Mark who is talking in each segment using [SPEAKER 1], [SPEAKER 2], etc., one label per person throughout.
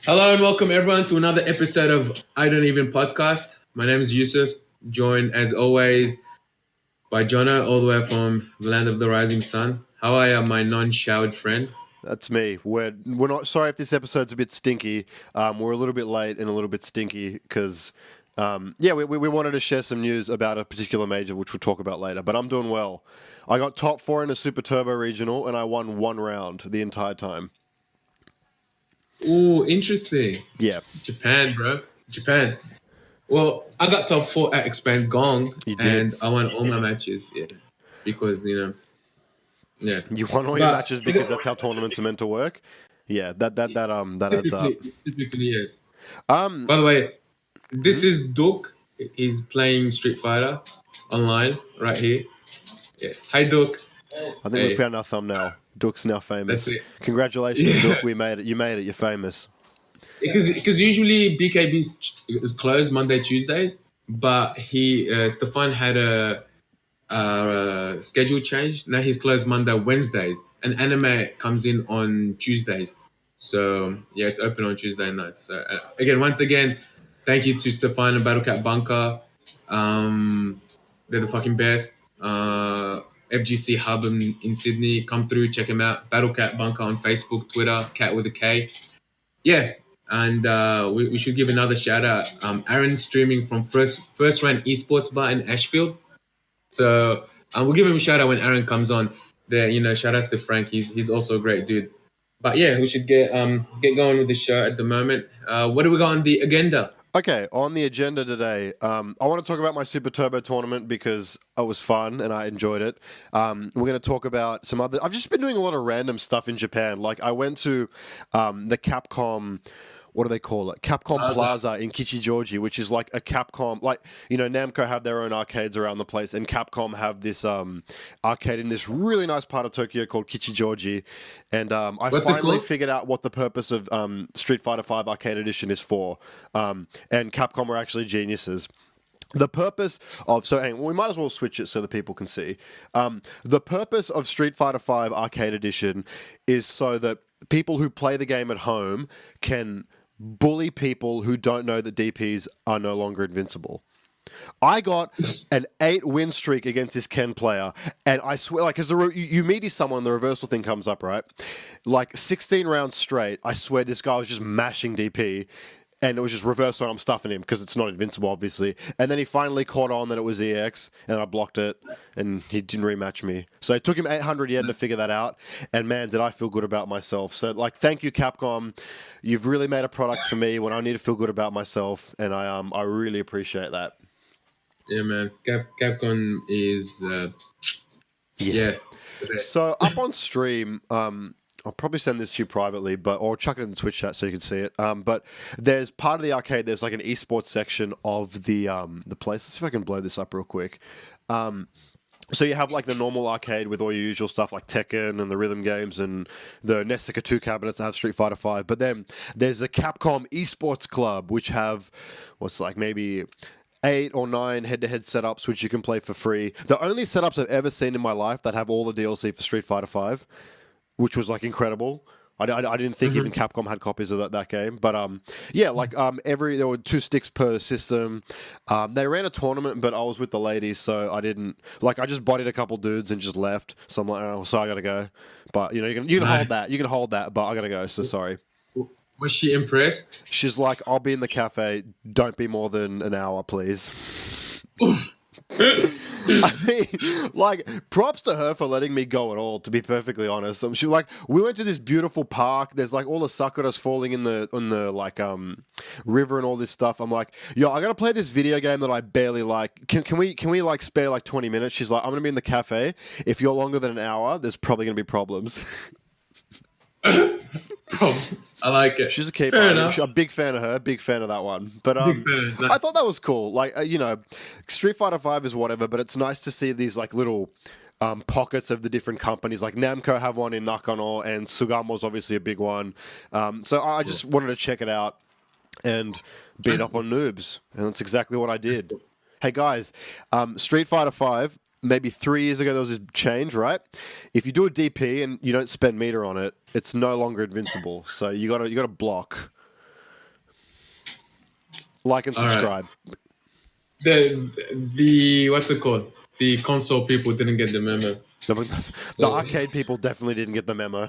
[SPEAKER 1] Hello and welcome everyone to another episode of I Don't Even Podcast. My name is Youssef, joined as always by Jonno, all the way from the land of the rising sun. How are you, my non-showered friend?
[SPEAKER 2] That's me. We're not sorry if this episode's a bit stinky. We're a little bit late and a little bit stinky because, we wanted to share some news about a particular major, which we'll talk about later. But I'm doing well. I got top 4 in a Super Turbo regional, and I won one round the entire time.
[SPEAKER 1] Ooh, interesting.
[SPEAKER 2] Yeah,
[SPEAKER 1] Japan, bro. Japan. Well, I got top 4 at Expand Gong,
[SPEAKER 2] you did.
[SPEAKER 1] and I won all my matches. Yeah, because yeah.
[SPEAKER 2] You won all your matches because that's how tournaments are meant to work. Yeah, that adds up.
[SPEAKER 1] Typically, yes.
[SPEAKER 2] By
[SPEAKER 1] By the way, this is Duke. He's playing Street Fighter online right here. Yeah. Hi, Duke.
[SPEAKER 2] I think we found our thumbnail. Duke's now famous.
[SPEAKER 1] That's it.
[SPEAKER 2] Congratulations, Duke. We made it. You made it. You're famous.
[SPEAKER 1] Because usually BKB is closed Monday, Tuesdays, but Stefan had a schedule change. Now he's closed Monday, Wednesdays, and anime comes in on Tuesdays. So yeah, it's open on Tuesday nights. So once again, thank you to Stefan and Battlecat Bunker. They're the fucking best. FGC Hub in Sydney. Come through, check him out. Battlecat Bunker on Facebook, Twitter, cat with a K. Yeah, and we should give another shout out. Aaron's streaming from first round esports bar in Ashfield. So we'll give him a shout out when Aaron comes on. There, shout outs to Frank. He's also a great dude. But yeah, we should get going with the show at the moment. What do we got on the agenda?
[SPEAKER 2] Okay, on the agenda today, I want to talk about my Super Turbo tournament because it was fun and I enjoyed it. We're going to talk about some other... I've just been doing a lot of random stuff in Japan. Like, I went to the Capcom... What do they call it? Capcom Plaza in Kichijoji, which is like a Capcom... Namco have their own arcades around the place, and Capcom have this arcade in this really nice part of Tokyo called Kichijoji. And I finally figured out what the purpose of Street Fighter V Arcade Edition is for. And Capcom were actually geniuses. The purpose of... we might as well switch it so that people can see. The purpose of Street Fighter V Arcade Edition is so that people who play the game at home can bully people who don't know that DPs are no longer invincible. I got an 8-win streak against this Ken player, and I swear, like, because you meet someone, the reversal thing comes up, right? Like, 16 rounds straight, I swear this guy was just mashing DP, and it was just reversal, and I'm stuffing him, because it's not invincible, obviously. And then he finally caught on that it was EX, and I blocked it, and he didn't rematch me. So it took him 800 yen to figure that out, and man, did I feel good about myself. So, like, thank you, Capcom. You've really made a product for me when I need to feel good about myself, and I really appreciate that.
[SPEAKER 1] Yeah, man. Capcom is... yeah.
[SPEAKER 2] So, up on stream... I'll probably send this to you privately, or chuck it in the Twitch chat so you can see it. But there's part of the arcade. There's like an esports section of the place. Let's see if I can blow this up real quick. So you have like the normal arcade with all your usual stuff like Tekken and the rhythm games and the Nessica 2 cabinets that have Street Fighter 5. But then there's the Capcom Esports Club, which have maybe 8 or 9 head-to-head setups which you can play for free. The only setups I've ever seen in my life that have all the DLC for Street Fighter 5. Which was like incredible. I didn't think even Capcom had copies of that game, but there were 2 sticks per system. They ran a tournament, but I was with the ladies, so I didn't I just bodied a couple dudes and just left. So I'm like, oh, so I gotta go. But you can hold that, but I gotta go. So sorry.
[SPEAKER 1] Was she impressed?
[SPEAKER 2] She's like, I'll be in the cafe. Don't be more than an hour, please. I mean, like, props to her for letting me go at all, to be perfectly honest. She we went to this beautiful park. There's like all the sakuras falling in the river and all this stuff. I'm like, yo, I gotta play this video game that I barely like. Can we like spare like 20 minutes? She's like, I'm gonna be in the cafe. If you're longer than an hour, there's probably gonna be problems.
[SPEAKER 1] Problems. I like it.
[SPEAKER 2] She's a keeper. I'm a big fan of her. Big fan of that one. But
[SPEAKER 1] Nice.
[SPEAKER 2] I thought that was cool. Like Street Fighter V is whatever, but it's nice to see these like little pockets of the different companies. Like Namco have one in Nakano, and Sugamo's obviously a big one. So I just wanted to check it out and beat up on noobs, and that's exactly what I did. Hey guys, Street Fighter V. Maybe 3 years ago there was this change, right? If you do a DP and you don't spend meter on it, it's no longer invincible. So you gotta block. Like and
[SPEAKER 1] All right.
[SPEAKER 2] subscribe.
[SPEAKER 1] The what's it called? The console people didn't get the memo.
[SPEAKER 2] The
[SPEAKER 1] So
[SPEAKER 2] arcade people definitely didn't get the memo.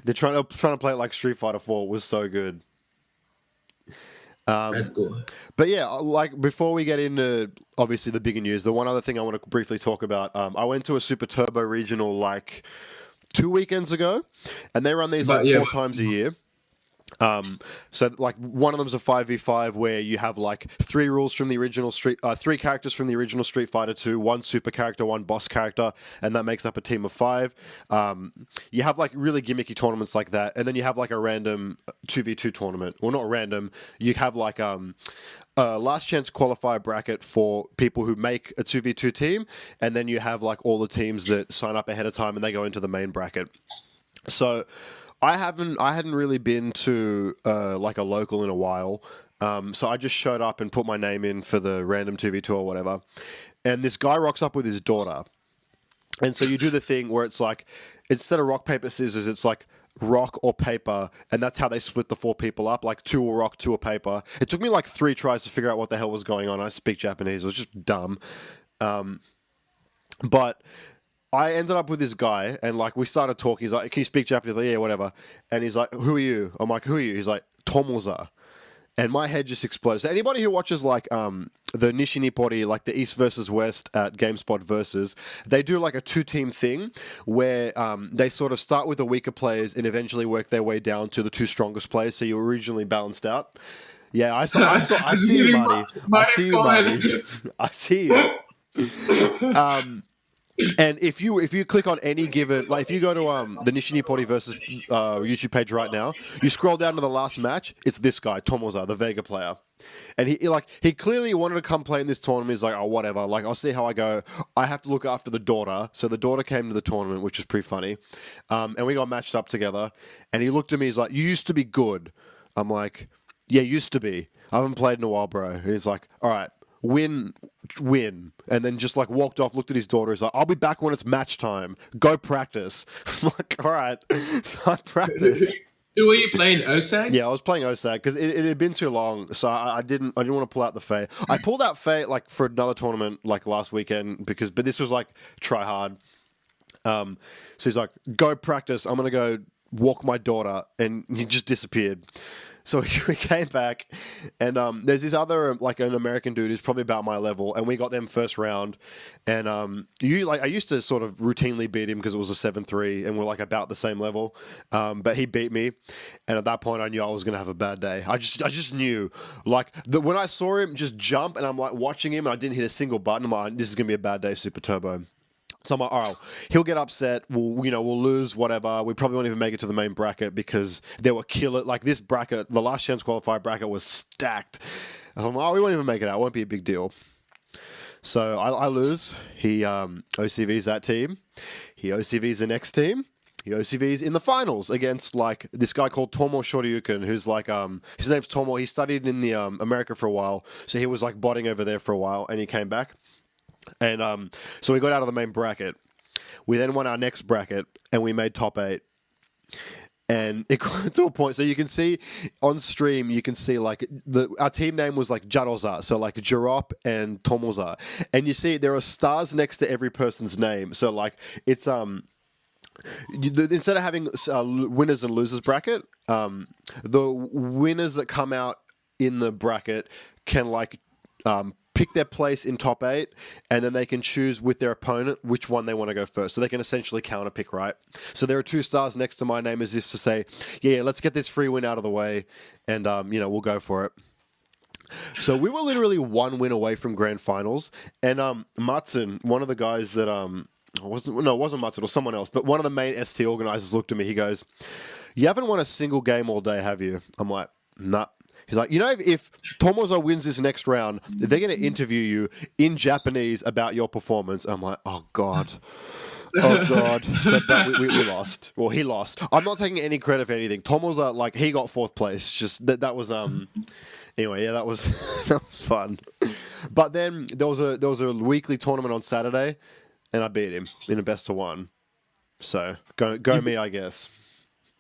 [SPEAKER 2] They're trying to play it like Street Fighter 4. It was so good.
[SPEAKER 1] that's cool.
[SPEAKER 2] But yeah, like before we get into obviously the bigger news, the one other thing I want to briefly talk about, I went to a Super Turbo regional like 2 weekends ago, and they run these
[SPEAKER 1] But
[SPEAKER 2] like
[SPEAKER 1] yeah,
[SPEAKER 2] 4 times a year. So like one of them's a 5v5 where you have like three rules from the original three characters from the original Street Fighter 2, one super character, one boss character, and that makes up a team of 5. You have like really gimmicky tournaments like that, and then you have like a random 2v2 tournament. Well, not random. You have like last chance qualifier bracket for people who make a 2v2 team, and then you have like all the teams that sign up ahead of time and they go into the main bracket. So I hadn't really been to like a local in a while, so I just showed up and put my name in for the random 2v2 or whatever, and this guy rocks up with his daughter, and so you do the thing where it's like instead of rock paper scissors, it's like rock or paper, and that's how they split the 4 people up, like 2 are rock, 2 are paper. It took me like 3 tries to figure out what the hell was going on. I speak Japanese, it was just dumb, but I ended up with this guy, and like we started talking. He's like, "Can you speak Japanese?" I'm like, yeah, whatever. And he's like, "Who are you?" I'm like, "Who are you?" He's like, "Tomoza," and my head just exploded. So anybody who watches like the Nishinipori, like the East versus West at GameSpot versus, they do like a 2-team thing where they sort of start with the weaker players and eventually work their way down to the 2 strongest players. So you're originally balanced out. Yeah, I see you, Marty. I see you, Marty. I see you. And if you click on any given, like if you go to the Nishinipori versus YouTube page right now, you scroll down to the last match, it's this guy, Tomoza, the Vega player. And he clearly wanted to come play in this tournament. He's like, oh, whatever, like I'll see how I go. I have to look after the daughter. So the daughter came to the tournament, which was pretty funny. And we got matched up together. And he looked at me, he's like, you used to be good. I'm like, yeah, used to be. I haven't played in a while, bro. And he's like, all right, win, and then just like walked off, looked at his daughter. He's like, I'll be back when it's match time. Go practice. I'm like, all right. So I practiced.
[SPEAKER 1] Who were you playing, Osag?
[SPEAKER 2] Yeah, I was playing Osag because it had been too long, so I didn't want to pull out the Fae. I pulled out Fae like for another tournament like last weekend but this was like try hard. So he's like, go practice. I'm gonna go walk my daughter, and he just disappeared. So we came back, and there's this other like an American dude who's probably about my level, and we got them first round. And I used to sort of routinely beat him because it was a 7-3, and we're like about the same level. But he beat me, and at that point I knew I was gonna have a bad day. I just knew, like when I saw him just jump, and I'm like watching him, and I didn't hit a single button. I'm like, this is gonna be a bad day, Super Turbo. So I'm like, all right, he'll get upset. We'll lose, whatever. We probably won't even make it to the main bracket because there were killer. Like this bracket, the last chance qualifier bracket was stacked. So I'm like, oh, we won't even make it out. It won't be a big deal. So I lose. He OCVs that team. He OCVs the next team. He OCVs in the finals against like this guy called Tomo Shoryuken, who's like his name's Tomo. He studied in the America for a while, so he was like botting over there for a while, and he came back. And so we got out of the main bracket. We then won our next bracket, and we made top 8. And it got to a point, so you can see on stream, you can see like our team name was like Jaroza, so like Jirop and Tomoza, and you see there are stars next to every person's name. So like it's instead of having winners and losers bracket, the winners that come out in the bracket can like pick their place in top 8, and then they can choose with their opponent which one they want to go first. So they can essentially counter pick, right? So there are 2 stars next to my name as if to say, yeah, let's get this free win out of the way, and we'll go for it. So we were literally 1 win away from grand finals, and Matsun, one of the guys that it wasn't Matsun, it was someone else, but one of the main ST organizers looked at me. He goes, "You haven't won a single game all day, have you?" I'm like, "Nah." He's like, if Tomoza wins this next round, they're going to interview you in Japanese about your performance. I'm like, oh, God. Oh, God. So, but we lost. Well, he lost. I'm not taking any credit for anything. Tomoza, like, he got 4th place. Just that was, anyway, yeah, that was that was fun. But then there was a weekly tournament on Saturday, and I beat him in a best of 1. So, go me, I guess.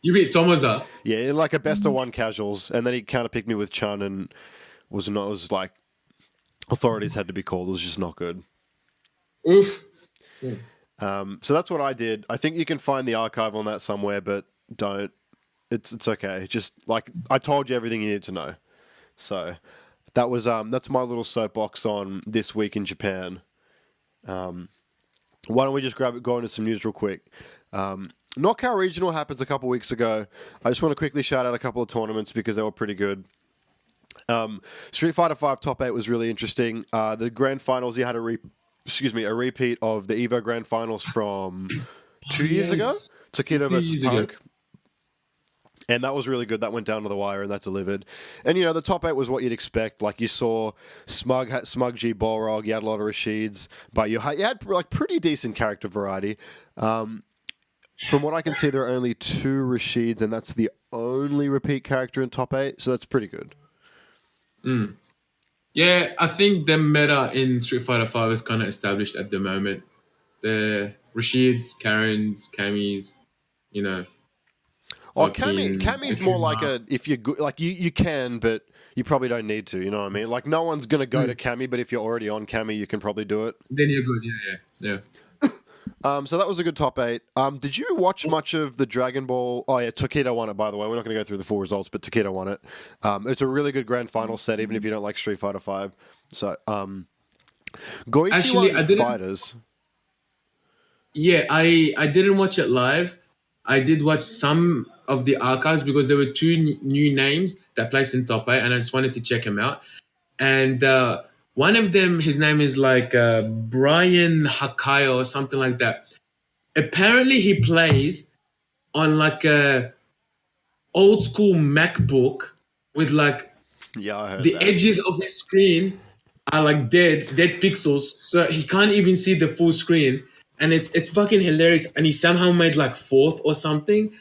[SPEAKER 1] You beat Tomoza?
[SPEAKER 2] Yeah, in like a best of 1 casuals, and then he counterpicked me with Chun, and was like authorities had to be called. It was just not good.
[SPEAKER 1] Oof. Yeah.
[SPEAKER 2] So that's what I did. I think you can find the archive on that somewhere, but don't. It's okay. Just like I told you everything you need to know. So that's my little soapbox on this week in Japan. Why don't we just go into some news real quick? Knockout Regional happens a couple weeks ago. I just want to quickly shout out a couple of tournaments because they were pretty good. Street Fighter V Top 8 was really interesting. The grand finals, you had a repeat of the EVO grand finals from 2 years ago. Takedo versus Punk. And that was really good. That went down to the wire and that delivered. And, the top 8 was what you'd expect. Like, you saw Smug G Balrog, you had a lot of Rashids, but you had like, pretty decent character variety. From what I can see, there are only 2 Rashids, and that's the only repeat character in top 8, so that's pretty good.
[SPEAKER 1] Yeah, I think the meta in Street Fighter V is kind of established at the moment. The Rashids, Karens, Camis,
[SPEAKER 2] Oh, Cammy's more like if you're good, like you can, but you probably don't need to. You know what I mean? Like no one's gonna go to Cammy, but if you're already on Cammy, you can probably do it.
[SPEAKER 1] Then you're good. Yeah.
[SPEAKER 2] So that was a good top 8. Did you watch much of the Dragon Ball? Oh yeah, Takedo won it. By the way, we're not going to go through the full results, but Takedo won it. It's a really good grand final set, even if you don't like Street Fighter V. So, Goichi won Fighters.
[SPEAKER 1] Yeah, I didn't watch it live. I did watch some of the archives because there were 2 new names that placed in top 8, and I just wanted to check them out. And one of them, his name is like Brian Hakayo or something like that. Apparently, he plays on like a old school MacBook with like the edges of his screen are like dead pixels, so he can't even see the full screen. And it's fucking hilarious. And he somehow made like 4th or something.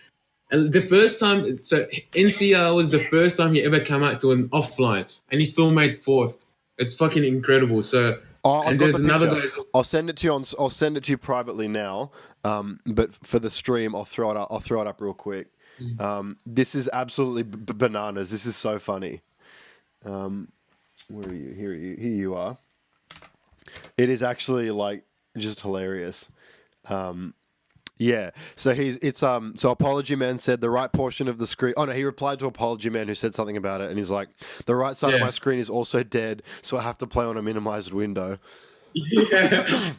[SPEAKER 1] And the first time, so NCR was the first time he ever came out to an offline, and he still made 4th. It's fucking incredible. So,
[SPEAKER 2] and there's another guy. I'll send it to you I'll send it to you privately now. But for the stream, I'll throw it up real quick. This is absolutely bananas. This is so funny. Where are you? Here you are. It is actually like just hilarious. Yeah. So so Apology Man said the right portion of the screen. Oh no, he replied to Apology Man who said something about it, and he's like, the right side of my screen is also dead, so I have to play on a minimized window.
[SPEAKER 1] Yeah.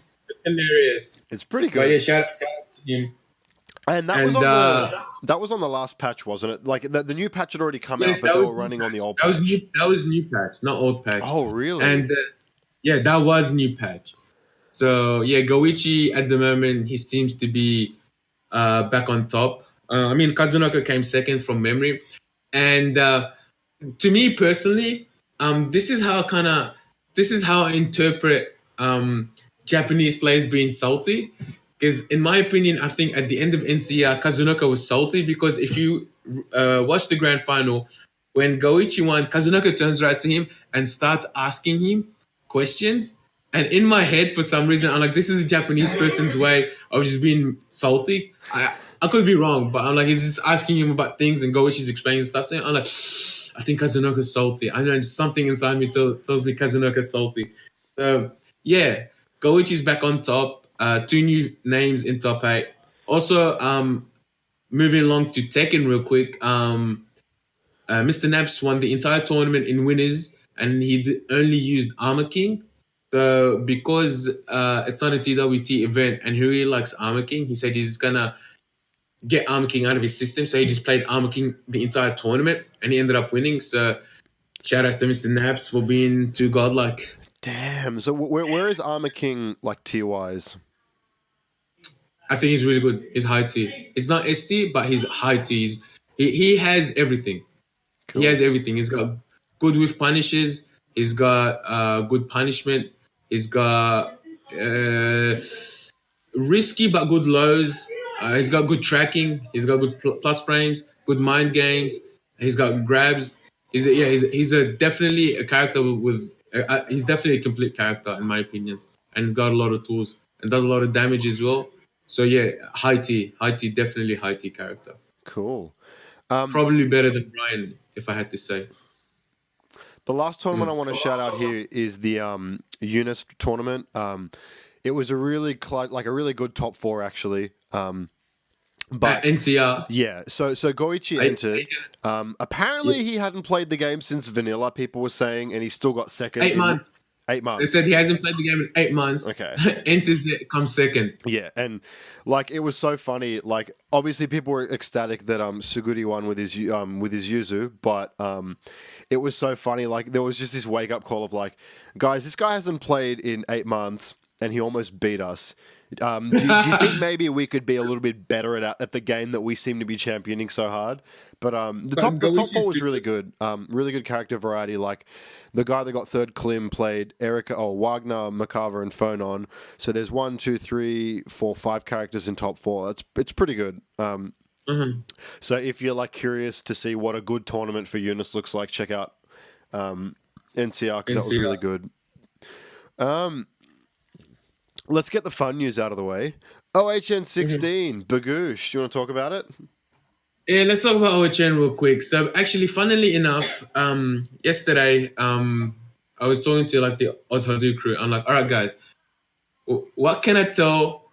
[SPEAKER 1] Hilarious.
[SPEAKER 2] It's pretty good.
[SPEAKER 1] But yeah, shout out to him.
[SPEAKER 2] And that was on the last patch, wasn't it? Like the new patch had already come out, but they were running on the old patch.
[SPEAKER 1] That was new patch, not old patch.
[SPEAKER 2] Oh, really?
[SPEAKER 1] And that was new patch. So yeah, Goichi at the moment he seems to be back on top. I mean, Kazunaka came second from memory, and to me personally, this is how I interpret Japanese players being salty. Because in my opinion, I think at the end of NCR, Kazunaka was salty because if you watch the grand final, when Goichi won, Kazunaka turns right to him and starts asking him questions. And in my head, for some reason, I'm like, this is a Japanese person's way of just being salty. I could be wrong, but I'm like, he's just asking him about things and Goichi's explaining stuff to him. I'm like, I think Kazunaka's salty. I know something inside me tells me Kazunaka's salty. So, yeah, Goichi's back on top. 2 new names in top 8. Also, moving along to Tekken real quick. Mr. Naps won the entire tournament in winners, and he only used Armor King. So because it's not a TWT event, and he really likes Armor King, he said he's gonna get Armor King out of his system. So he just played Armor King the entire tournament, and he ended up winning. So shout out to Mr. Naps for being too godlike.
[SPEAKER 2] Damn. So where is Armor King like tier wise?
[SPEAKER 1] I think he's really good. He's high tier. It's not ST, but he's high tier. He has everything. Cool. He has everything. He's got good with punishes. He's got good punishment. He's got risky but good lows. He's got good tracking. He's got good plus frames, good mind games. He's got grabs. He's definitely a character with. He's definitely a complete character in my opinion, and he's got a lot of tools and does a lot of damage as well. So yeah, high T, definitely high T character.
[SPEAKER 2] Cool.
[SPEAKER 1] Probably better than Brian, if I had to say.
[SPEAKER 2] The last tournament I want to shout out here is the Eunice tournament. It was a really like a really good top four actually. But
[SPEAKER 1] NCR.
[SPEAKER 2] yeah, so Goichi entered. Apparently, he hadn't played the game since vanilla. People were saying, and he still got second.
[SPEAKER 1] 8 months.
[SPEAKER 2] 8 months.
[SPEAKER 1] They said he hasn't played the game in 8 months.
[SPEAKER 2] Okay.
[SPEAKER 1] Enters it, comes second.
[SPEAKER 2] Yeah, and like it was so funny. Like obviously, people were ecstatic that Suguri won with his Yuzu, but it was so funny. Like there was just this wake up call of like, guys, this guy hasn't played in 8 months, and he almost beat us. Do you think maybe we could be a little bit better at the game that we seem to be championing so hard? But the top four was really good. Really good character variety. Like the guy that got third, Klim, played Wagner, Makava, and Phonon. So there's 1, 2, 3, 4, 5 characters in top four. It's pretty good. So if you're like curious to see what a good tournament for Eunice looks like, check out NCR because that was really good. Let's get the fun news out of the way. OHN 16, Bagoosh. Do you want to talk about it?
[SPEAKER 1] Yeah, let's talk about OHN real quick. So actually, funnily enough, yesterday, I was talking to like the Oz Hadoop crew. I'm like, all right, guys, what can I tell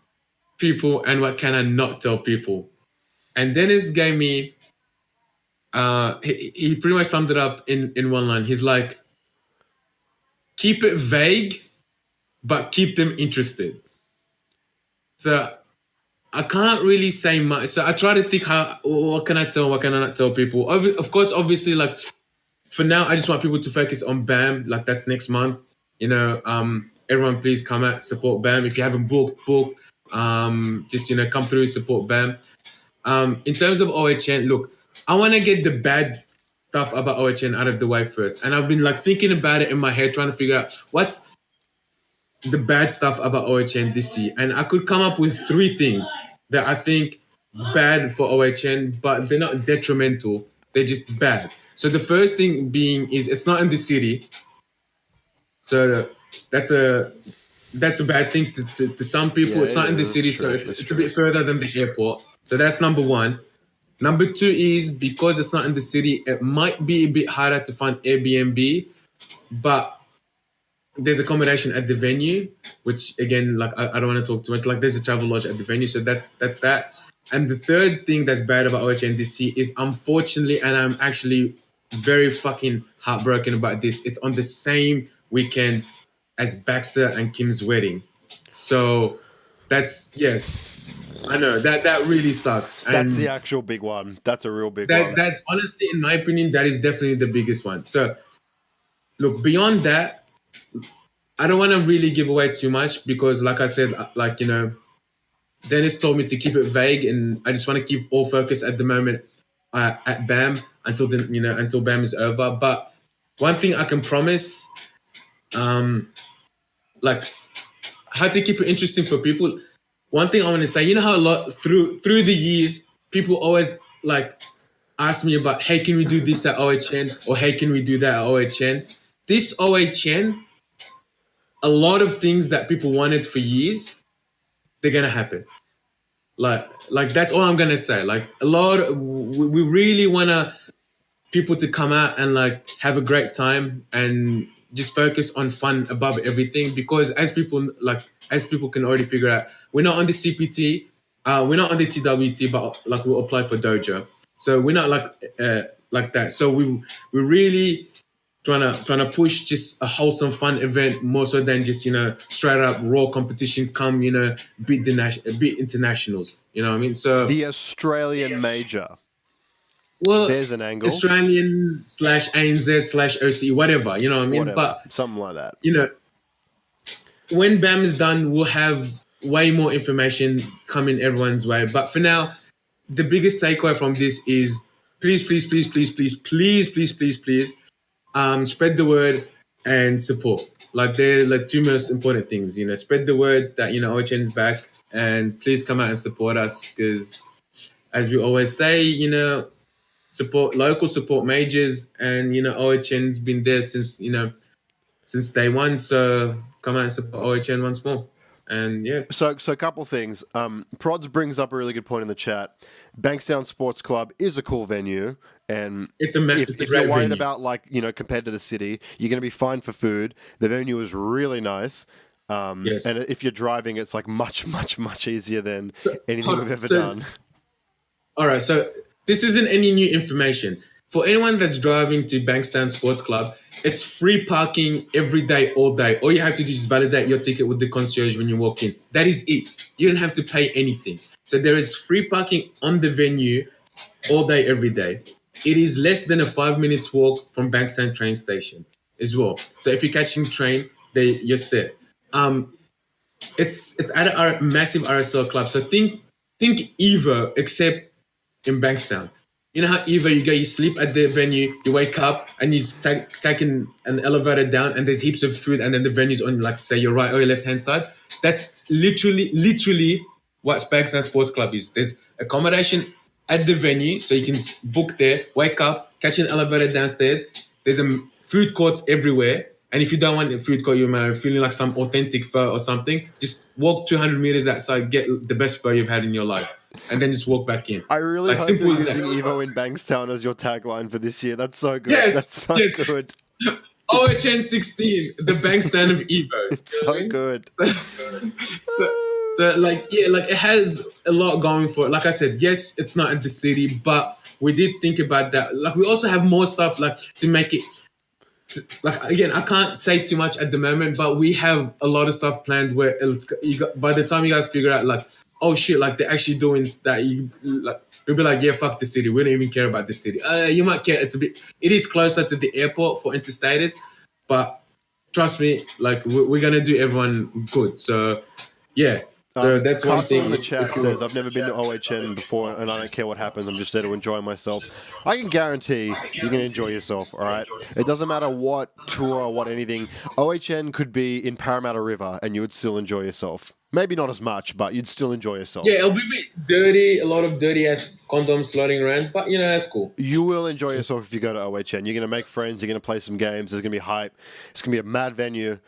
[SPEAKER 1] people and what can I not tell people? And Dennis gave me, he pretty much summed it up in one line. He's like, keep it vague, but keep them interested. So I can't really say much. So I try to think what can I tell, what can I not tell people? Of course, obviously, like for now, I just want people to focus on BAM. Like that's next month. You know, everyone please come out, support BAM. If you haven't book. Just, come through, support BAM. In terms of OHN, look, I want to get the bad stuff about OHN out of the way first. And I've been like thinking about it in my head, trying to figure out what's the bad stuff about OHN this year. And I could come up with 3 things that I think bad for OHN, but they're not detrimental. They're just bad. So the first thing being is it's not in the city. So that's a bad thing to some people. Yeah, it's not in the city, so it's a bit further than the airport. So that's number 1. Number 2 is because it's not in the city, it might be a bit harder to find Airbnb, but there's accommodation at the venue, which again, like I don't want to talk too much. Like there's a travel lodge at the venue, so that's that. And the third thing that's bad about OHN this year is, unfortunately, and I'm actually very fucking heartbroken about this, it's on the same weekend as Baxter and Kim's wedding. So that's, yes, I know that really sucks. And
[SPEAKER 2] that's the actual big one. That's a real big one.
[SPEAKER 1] That honestly, in my opinion, that is definitely the biggest one. So look, beyond that, I don't want to really give away too much because, like I said, Dennis told me to keep it vague, and I just want to keep all focus at the moment at BAM until BAM is over. But one thing I can promise, like how to keep it interesting for people. One thing I want to say, how a lot through the years, people always like ask me about, hey, can we do this at OHN, or hey, can we do that at OHN? This OHN, a lot of things that people wanted for years, they're gonna happen. Like that's all I'm gonna say. Like we really wanna people to come out and like have a great time and just focus on fun above everything. Because as people can already figure out, we're not on the CPT, we're not on the TWT, but like we'll apply for Dojo. So we're not like that. So we really trying to push just a wholesome fun event more so than just straight up raw competition. Come beat internationals. You know what I mean? So
[SPEAKER 2] the Australian major.
[SPEAKER 1] Well,
[SPEAKER 2] there's an angle.
[SPEAKER 1] Australian / ANZ / OCE, whatever. You know what I mean?
[SPEAKER 2] Whatever. But something like that.
[SPEAKER 1] When BAM is done, we'll have way more information coming everyone's way. But for now, the biggest takeaway from this is please, spread the word and support. Like they're like 2 most important things. Spread the word that OHN is back, and please come out and support us because, as we always say, support local, support majors, and OHN's been there since day one. So come out and support OHN once more. And yeah,
[SPEAKER 2] So a couple things. Prods brings up a really good point in the chat. Bankstown Sports Club is a cool venue, and
[SPEAKER 1] it's a
[SPEAKER 2] if you're
[SPEAKER 1] great
[SPEAKER 2] worried
[SPEAKER 1] venue.
[SPEAKER 2] about compared to the city, you're going to be fine for food. The venue is really nice.
[SPEAKER 1] Yes.
[SPEAKER 2] And if you're driving, it's like much easier than anything we've ever
[SPEAKER 1] So-
[SPEAKER 2] done.
[SPEAKER 1] All right, so this isn't any new information. For anyone that's driving to Bankstown Sports Club, it's free parking every day, all day. All you have to do is validate your ticket with the concierge when you walk in. That is it. You don't have to pay anything. So there is free parking on the venue all day, every day. It is less than a 5 minutes walk from Bankstown train station as well. So if you're catching train, you're set. It's at a massive RSL club. So think Evo, except in Bankstown. You know how Evo, you sleep at the venue, you wake up and you take an elevator down and there's heaps of food and then the venue's on, like, say, your right or your left hand side. That's literally what Bankstown Sports Club is. There's accommodation at the venue, so you can book there, wake up, catch an elevator downstairs. There's food courts everywhere. And if you don't want a food court, you're feeling like some authentic pho or something, just walk 200 meters outside, get the best pho you've had in your life, and then just walk back in.
[SPEAKER 2] I really
[SPEAKER 1] Like,
[SPEAKER 2] hope
[SPEAKER 1] simple
[SPEAKER 2] you're
[SPEAKER 1] as
[SPEAKER 2] using
[SPEAKER 1] that.
[SPEAKER 2] Evo in Bankstown as your tagline for this year. That's so good.
[SPEAKER 1] Yes,
[SPEAKER 2] That's so
[SPEAKER 1] yes.
[SPEAKER 2] good.
[SPEAKER 1] OHN 16, the Bankstown of Evo.
[SPEAKER 2] It's so good.
[SPEAKER 1] So like it has a lot going for it. Like I said, yes, it's not at the city, but we did think about that. Like, we also have more stuff like to make it. Like, again, I can't say too much at the moment, but we have a lot of stuff planned where by the time you guys figure out, like, oh shit, like, they're actually doing that, you'll be like, yeah, fuck the city. We don't even care about the city. You might care. It is closer to the airport for interstaters, but trust me, like, we're gonna do everyone good. So yeah. So that's one
[SPEAKER 2] Carson
[SPEAKER 1] thing.
[SPEAKER 2] in the chat says, I've never been to OHN before and I don't care what happens. I'm just there to enjoy myself. I can guarantee you're going to enjoy yourself, all right? It doesn't matter what tour or what anything. OHN could be in Parramatta River and you would still enjoy yourself. Maybe not as much, but you'd still enjoy yourself.
[SPEAKER 1] Yeah, it'll be a bit dirty, a lot of dirty-ass condoms floating around, but, that's cool.
[SPEAKER 2] You will enjoy yourself if you go to OHN. You're going to make friends. You're going to play some games. There's going to be hype. It's going to be a mad venue.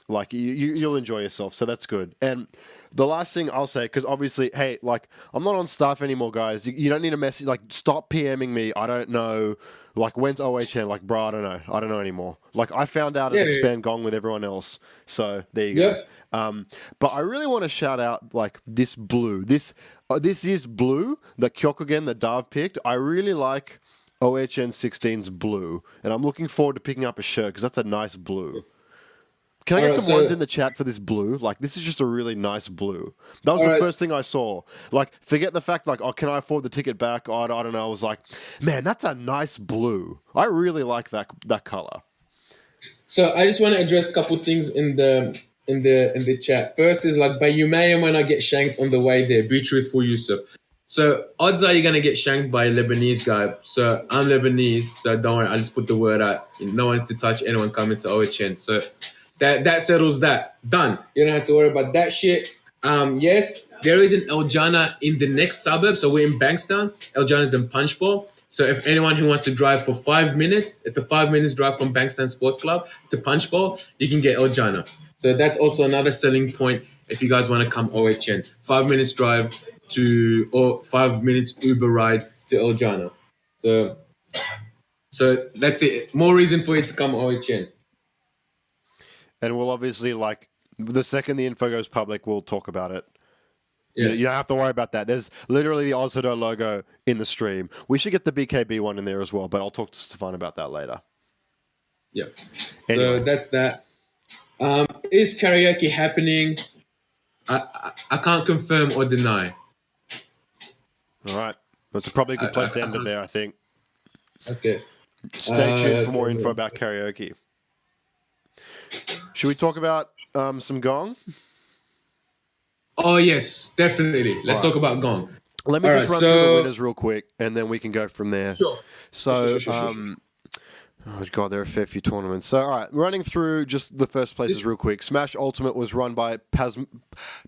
[SPEAKER 2] Like, you'll enjoy yourself, so that's good. And the last thing I'll say, because obviously, hey, like, I'm not on staff anymore, guys. You don't need a message. Like, stop PMing me. I don't know. Like, when's OHN? Like, bro, I don't know. I don't know anymore. Like, I found out at Expand Gong with everyone else. So there you go. But I really want to shout out, like, this blue. This is blue. The Kyokugen that Dav picked. I really like OHN 16's blue, and I'm looking forward to picking up a shirt because that's a nice blue. Can I get some ones in the chat for this blue? Like, this is just a really nice blue. That was the first thing I saw. Like, forget the fact, like, oh, can I afford the ticket back? Oh, I don't know. I was like, man, that's a nice blue. I really like that color.
[SPEAKER 1] So I just want to address a couple things in the chat. First is, like, but you may or may not get shanked on the way there. Be truthful, Youssef. So odds are you're gonna get shanked by a Lebanese guy. So I'm Lebanese, so don't worry. I just put the word out. No one's to touch anyone coming to OHN. So that settles that. Done. You don't have to worry about that shit. Yes, there is an El Jannah in the next suburb. So we're in Bankstown. El Jannah is in Punchbowl. So if anyone who wants to drive for 5 minutes, it's a 5 minutes drive from Bankstown Sports Club to Punchbowl, you can get El Jannah. So that's also another selling point if you guys want to come OHN. 5 minutes drive or 5 minutes Uber ride to El Jannah. So that's it. More reason for you to come OHN.
[SPEAKER 2] And we'll obviously, like, the second the info goes public, we'll talk about it.
[SPEAKER 1] Yeah.
[SPEAKER 2] You don't have to worry about that. There's literally the Ozhido logo in the stream. We should get the BKB one in there as well, but I'll talk to Stefan about that later.
[SPEAKER 1] Yeah.
[SPEAKER 2] Anyway.
[SPEAKER 1] So that's that. Is karaoke happening? I can't confirm or deny.
[SPEAKER 2] All right. That's probably a good place to end it there, I think.
[SPEAKER 1] Okay.
[SPEAKER 2] Stay tuned for more info about karaoke. Should we talk about some Gong?
[SPEAKER 1] Oh, yes, definitely. Let's talk about Gong.
[SPEAKER 2] Let me just run through the winners real quick, and then we can go from there.
[SPEAKER 1] Sure.
[SPEAKER 2] So,
[SPEAKER 1] Sure.
[SPEAKER 2] oh, God, there are a fair few tournaments. So, all right, running through just the first places real quick. Smash Ultimate was run by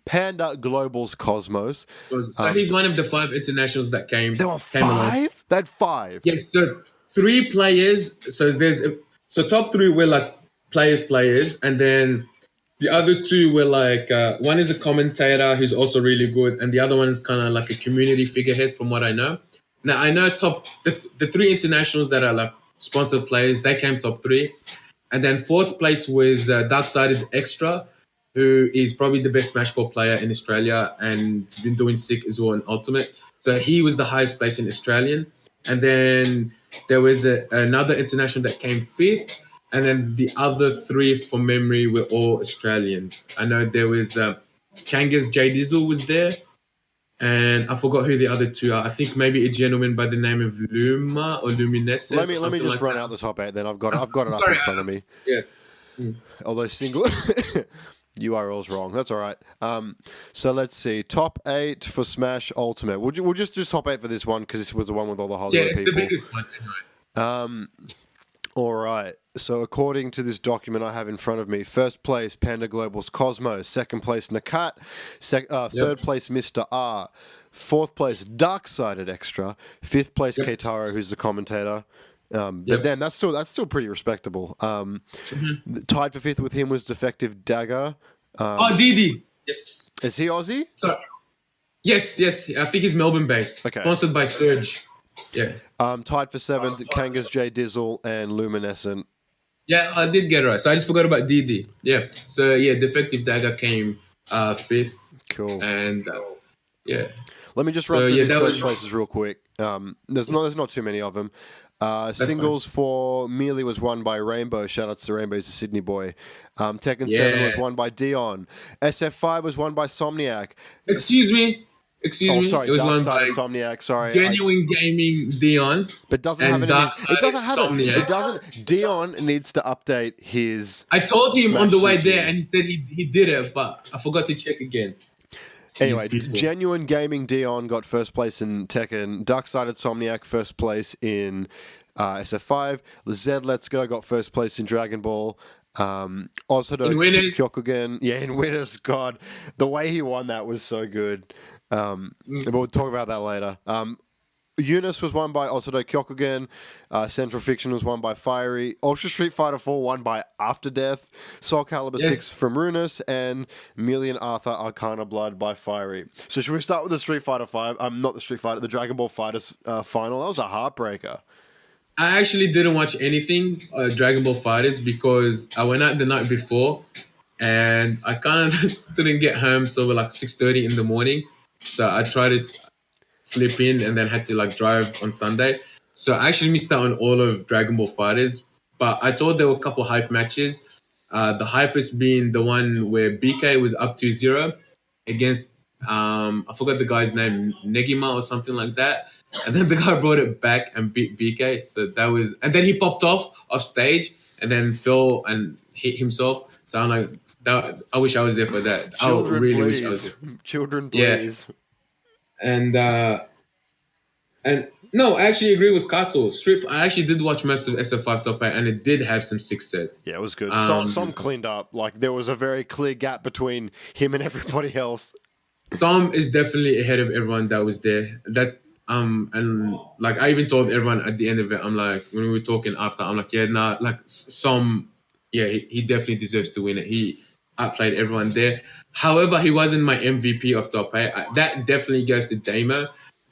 [SPEAKER 2] Panda Global's Cosmos.
[SPEAKER 1] So he's one of the 5 internationals that came.
[SPEAKER 2] There were
[SPEAKER 1] came along.
[SPEAKER 2] 5? They had 5.
[SPEAKER 1] Yes, so 3 players. So top 3 were like players, and then The other two were like one is a commentator who's also really good, and the other one is kind of like a community figurehead, from what I know. Now I know the three internationals that are like sponsored players. They came top three, and then fourth place was Dark-Sided Extra, who is probably the best Smash 4 player in Australia and been doing sick as well in Ultimate. So he was the highest place in Australian. And then there was another international that came fifth. And then the other three, from memory, were all Australians. I know there was Kangas J Dizzle was there. And I forgot who the other two are. I think maybe a gentleman by the name of Luma or Luminescent.
[SPEAKER 2] Let me just
[SPEAKER 1] like
[SPEAKER 2] run
[SPEAKER 1] that.
[SPEAKER 2] out the top 8. Then I've got it up
[SPEAKER 1] Sorry,
[SPEAKER 2] in front of me.
[SPEAKER 1] Yeah.
[SPEAKER 2] Although single URL's wrong. That's all right. So let's see. Top 8 for Smash Ultimate. We'll just do top 8 for this one because this was the one with all the Hollywood
[SPEAKER 1] Yeah, it's
[SPEAKER 2] people.
[SPEAKER 1] the biggest one.
[SPEAKER 2] All right. So according to this document I have in front of me, first place Panda Global's Cosmos, second place Nakat, third place Mr. R, fourth place Dark-Sided Extra, fifth place Keitaro, who's the commentator. But then that's still pretty respectable. Tied for fifth with him was Defective Dagger.
[SPEAKER 1] Didi. Yes.
[SPEAKER 2] Is he Aussie?
[SPEAKER 1] Sorry. Yes. I think he's Melbourne based.
[SPEAKER 2] Okay.
[SPEAKER 1] Sponsored by Surge. Yeah.
[SPEAKER 2] Tied for seventh, Kangas J Dizzle and Luminescent.
[SPEAKER 1] Yeah, I did get it right. So I just forgot about Didi. Yeah. So yeah, Defective Dagger came fifth.
[SPEAKER 2] Cool.
[SPEAKER 1] And yeah.
[SPEAKER 2] Let me just run through these first
[SPEAKER 1] was...
[SPEAKER 2] places real quick. There's not too many of them. Singles for Melee was won by Rainbow. Shout out to Rainbow, he's a Sydney boy. Tekken 7 was won by Dion. SF5 was won by Somniac.
[SPEAKER 1] Excuse me.
[SPEAKER 2] Sorry,
[SPEAKER 1] it was won
[SPEAKER 2] Dark-Sided
[SPEAKER 1] by
[SPEAKER 2] Somniac. Sorry,
[SPEAKER 1] Genuine Gaming Dion.
[SPEAKER 2] But doesn't have it. It doesn't have
[SPEAKER 1] Somniac.
[SPEAKER 2] it doesn't. Dion needs to update his.
[SPEAKER 1] I told him
[SPEAKER 2] Smash
[SPEAKER 1] on the way
[SPEAKER 2] CG.
[SPEAKER 1] there, and he said he did it, but I forgot to check again.
[SPEAKER 2] Anyway, Genuine Gaming Dion got first place in Tekken. Dark-Sided Somniac first place in SF5. Zed Let's Go got first place in Dragon Ball. Ozodo Kyokugen. Yeah, in winners. God, the way he won that was so good. But we'll talk about that later. Eunice was won by Ozodo Kyokugen. Central Fiction was won by Fiery. Ultra Street Fighter 4 won by After Death. Soul Calibur 6 from Runus. And Million Arthur Arcana Blood by Fiery. So should we start with the Street Fighter 5? Not the Street Fighter, the Dragon Ball Fighters final. That was a heartbreaker.
[SPEAKER 1] I actually didn't watch anything Dragon Ball Fighters because I went out the night before and I kind of didn't get home till like 6:30 in the morning. So I tried to sleep in and then had to like drive on Sunday. So I actually missed out on all of Dragon Ball Fighters. But I thought there were a couple hype matches. The hypest being the one where BK was up 2-0 against, I forgot the guy's name, Negima or something like that. And then the guy brought it back and beat BK. So that was, and then he popped off stage and then fell and hit himself. So I'm like, I wish I was there for that.
[SPEAKER 2] Children,
[SPEAKER 1] I really
[SPEAKER 2] please.
[SPEAKER 1] wish I was there.
[SPEAKER 2] Children, please.
[SPEAKER 1] Yeah. And no, I actually agree with Castle. I actually did watch most of SF5 Top 8 and it did have some sick sets.
[SPEAKER 2] Yeah, it was good. Some cleaned up. Like there was a very clear gap between him and everybody else.
[SPEAKER 1] Tom is definitely ahead of everyone that was there. And like I even told everyone at the end of it, I'm like, when we were talking after, I'm like, he definitely deserves to win it. He outplayed everyone there. However, he wasn't my MVP of Top 8. That definitely goes to Damo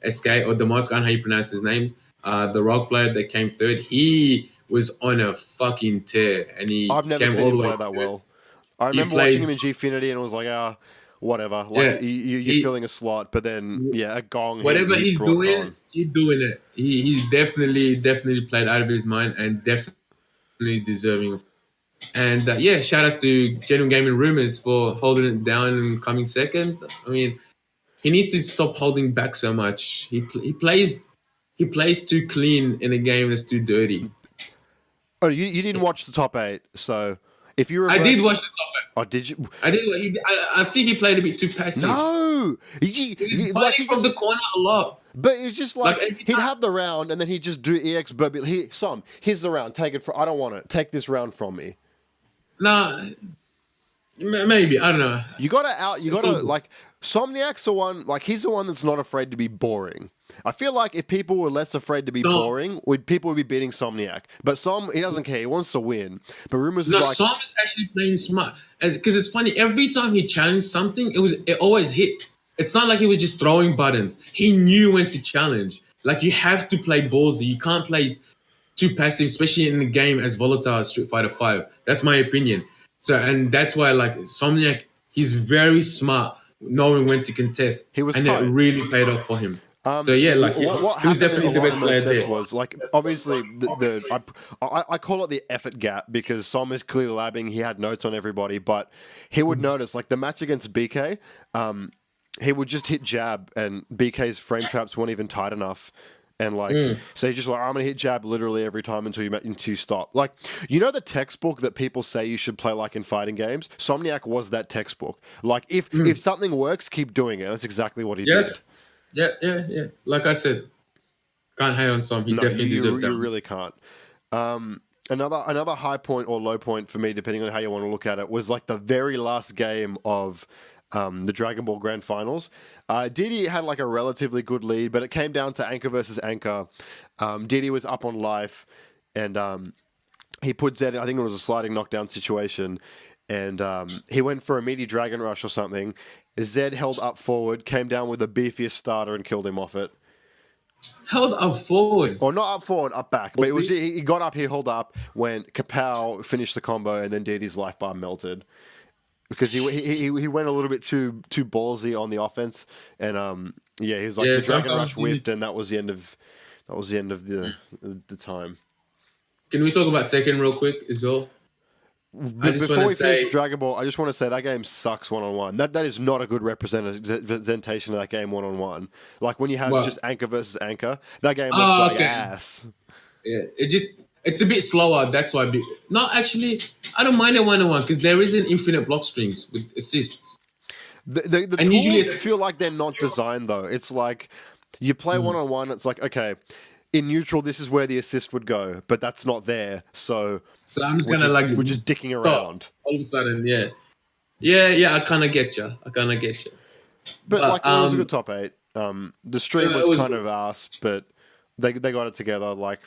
[SPEAKER 1] SK or Damask, I don't know how you pronounce his name. The rock player that came third. He was on a fucking tear, and
[SPEAKER 2] I've never seen him play that well. I remember watching him in Gfinity, and it was like, whatever. Like you're filling a slot, but then a Gong.
[SPEAKER 1] Whatever he's doing it. He's definitely played out of his mind and definitely deserving of. And shout out to Genuine Gaming Rumors for holding it down and coming second. I mean, he needs to stop holding back so much. He plays too clean in a game that's too dirty.
[SPEAKER 2] Oh, you didn't watch the Top 8, so if you
[SPEAKER 1] I did watch the Top 8.
[SPEAKER 2] Oh, did you?
[SPEAKER 1] I did. I think he played a bit too passive.
[SPEAKER 2] No,
[SPEAKER 1] he was from the corner a lot.
[SPEAKER 2] But it's just like he'd have the round and then he'd just do EX Burby. Here's the round. Take it. I don't want it. Take this round from me.
[SPEAKER 1] Nah, maybe I don't know.
[SPEAKER 2] You gotta like Somniac's the one. Like he's the one that's not afraid to be boring. I feel like if people were less afraid to be
[SPEAKER 1] So
[SPEAKER 2] boring, people would be beating Somniac. But he doesn't care. He wants to win. But rumors is
[SPEAKER 1] no,
[SPEAKER 2] like,
[SPEAKER 1] Som is actually playing smart, because it's funny. Every time he challenged something, it always hit. It's not like he was just throwing buttons. He knew when to challenge. Like you have to play ballsy. You can't play too passive, especially in a game as volatile as Street Fighter Five. That's my opinion. So, and that's why like Somniac, he's very smart, knowing when to contest,
[SPEAKER 2] he was
[SPEAKER 1] and
[SPEAKER 2] tight.
[SPEAKER 1] it really paid off for him. So yeah, like
[SPEAKER 2] what
[SPEAKER 1] he was
[SPEAKER 2] happened
[SPEAKER 1] definitely
[SPEAKER 2] a
[SPEAKER 1] the
[SPEAKER 2] lot
[SPEAKER 1] best
[SPEAKER 2] in
[SPEAKER 1] player
[SPEAKER 2] those sets
[SPEAKER 1] there.
[SPEAKER 2] was like obviously I call it the effort gap because Som is clearly labbing. He had notes on everybody, but he would notice like the match against BK, he would just hit jab and BK's frame traps weren't even tight enough. And like, so he's just like, I'm gonna hit jab literally every time until you stop. Like, you know the textbook that people say you should play like in fighting games. Somniac was that textbook. Like, if something works, keep doing it. That's exactly what he did.
[SPEAKER 1] Yeah. Like I said, can't hate on Som. He definitely deserved that.
[SPEAKER 2] You really can't. Another high point or low point for me, depending on how you want to look at it, was like the very last game of the Dragon Ball Grand Finals. Didi had like a relatively good lead, but it came down to Anchor versus Anchor. Didi was up on life, and he put Zed. I think it was a sliding knockdown situation, and he went for a meaty Dragon Rush or something. Zed held up forward, came down with the beefiest starter, and killed him off it.
[SPEAKER 1] Held up forward.
[SPEAKER 2] Or not up forward, up back. But it was he got up, he held up when Kapow finished the combo, and then Didi's life bar melted. Because he went a little bit too ballsy on the offense, and he was like the Dragon Rush whiffed, and that was the end of the time.
[SPEAKER 1] Can we talk about Tekken real quick as well?
[SPEAKER 2] Before we finish Dragon Ball, I just want to say that game sucks one-on-one. That is not a good representation of that game one-on-one. Like when you have just Anchor versus Anchor, that game looks like ass.
[SPEAKER 1] Yeah, it's a bit slower. That's why. No, actually, I don't mind it one-on-one because there isn't infinite block strings with assists.
[SPEAKER 2] The tools feel like they're not designed though. It's like you play one-on-one. It's like, okay, in neutral, this is where the assist would go, but that's not there. So
[SPEAKER 1] I'm just gonna like
[SPEAKER 2] we're just dicking around.
[SPEAKER 1] All of a sudden, yeah. I kind of get you.
[SPEAKER 2] But like, it was a good top 8. The stream was kind of ass, but they got it together. Like,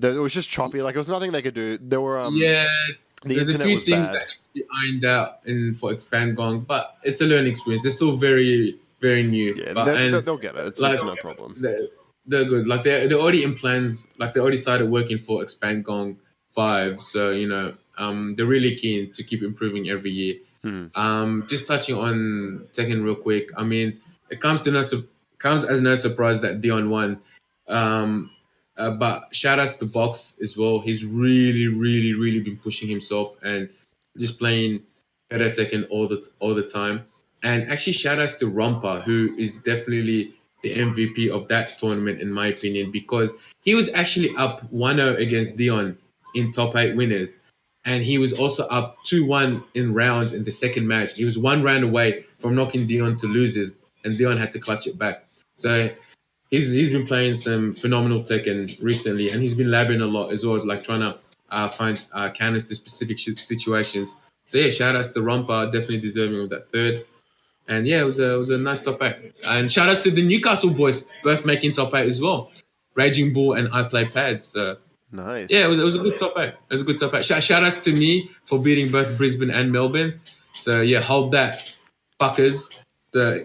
[SPEAKER 2] it was just choppy. Like, there was nothing they could do. There were the
[SPEAKER 1] there's
[SPEAKER 2] internet
[SPEAKER 1] a few
[SPEAKER 2] was
[SPEAKER 1] things
[SPEAKER 2] bad.
[SPEAKER 1] that can be ironed out for Expand Gong, but it's a learning experience. They're still very, very new.
[SPEAKER 2] Yeah, they'll get it. It's no problem.
[SPEAKER 1] They're good. Like they're already in plans. Like they already started working for Expand Gong 5. So they're really keen to keep improving every year. Just touching on Tekken real quick. I mean, it comes as no surprise that Dion won. But shout out to Box as well. He's really, really, really been pushing himself and just playing better Tekken all the time. And actually, shout outs to Rompa, who is definitely the MVP of that tournament, in my opinion, because he was actually up 1-0 against Dion in top 8 winners. And he was also up 2-1 in rounds in the second match. He was 1 round away from knocking Dion to losers, and Dion had to clutch it back. So he's been playing some phenomenal Tekken recently, and he's been labbing a lot as well, like trying to find counters to specific situations. So yeah, shout outs to Rompa, definitely deserving of that third. And yeah, it was a nice top 8. And shout outs to the Newcastle boys, both making top 8 as well. Raging Bull and I Play Pads. So
[SPEAKER 2] nice.
[SPEAKER 1] Yeah, it was a good top 8. It was a good top 8. Shout outs to me for beating both Brisbane and Melbourne. So yeah, hold that, fuckers. So,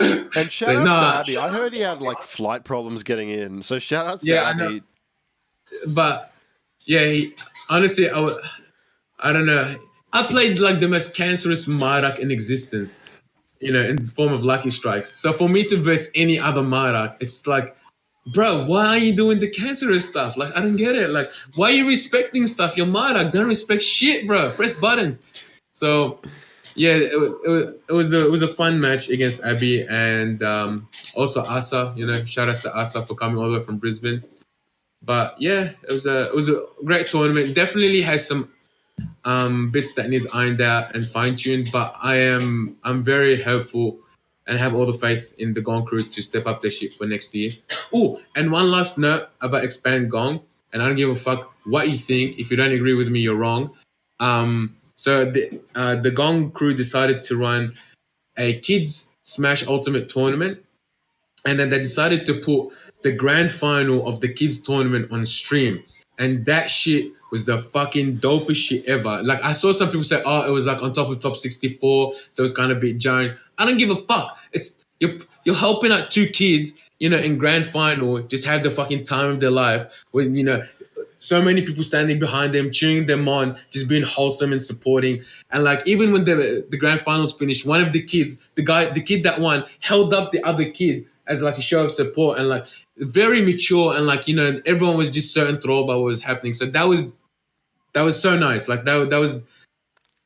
[SPEAKER 2] and shout out to Abby. I heard he had like flight problems getting in. So shout out to Abby.
[SPEAKER 1] But yeah, honestly, I don't know. I played like the most cancerous Marak in existence, in the form of Lucky Strikes. So for me to verse any other Marak, it's like, bro, why are you doing the cancerous stuff? Like, I don't get it. Like, why are you respecting stuff? You're Marak. Don't respect shit, bro. Press buttons. So, yeah, it was a fun match against Abby and also Asa. Shout out to Asa for coming all the way from Brisbane. But yeah, it was a great tournament. Definitely has some bits that needs ironed out and fine tuned. But I'm very hopeful and have all the faith in the Gong crew to step up their shit for next year. Oh, and one last note about Expand Gong, and I don't give a fuck what you think. If you don't agree with me, you're wrong. So the Gong crew decided to run a kids Smash Ultimate tournament, and then they decided to put the grand final of the kids tournament on stream, and that shit was the fucking dopest shit ever. Like I saw some people say, oh, it was like on top of top 64, so it's kind of a bit jarring. I don't give a fuck. It's you're helping out two kids, in grand final, just have the fucking time of their life when so many people standing behind them, cheering them on, just being wholesome and supporting. And like even when the grand finals finished, one of the kids, the kid that won, held up the other kid as like a show of support, and like very mature, and like everyone was just so enthralled by what was happening. So that was so nice. Like that was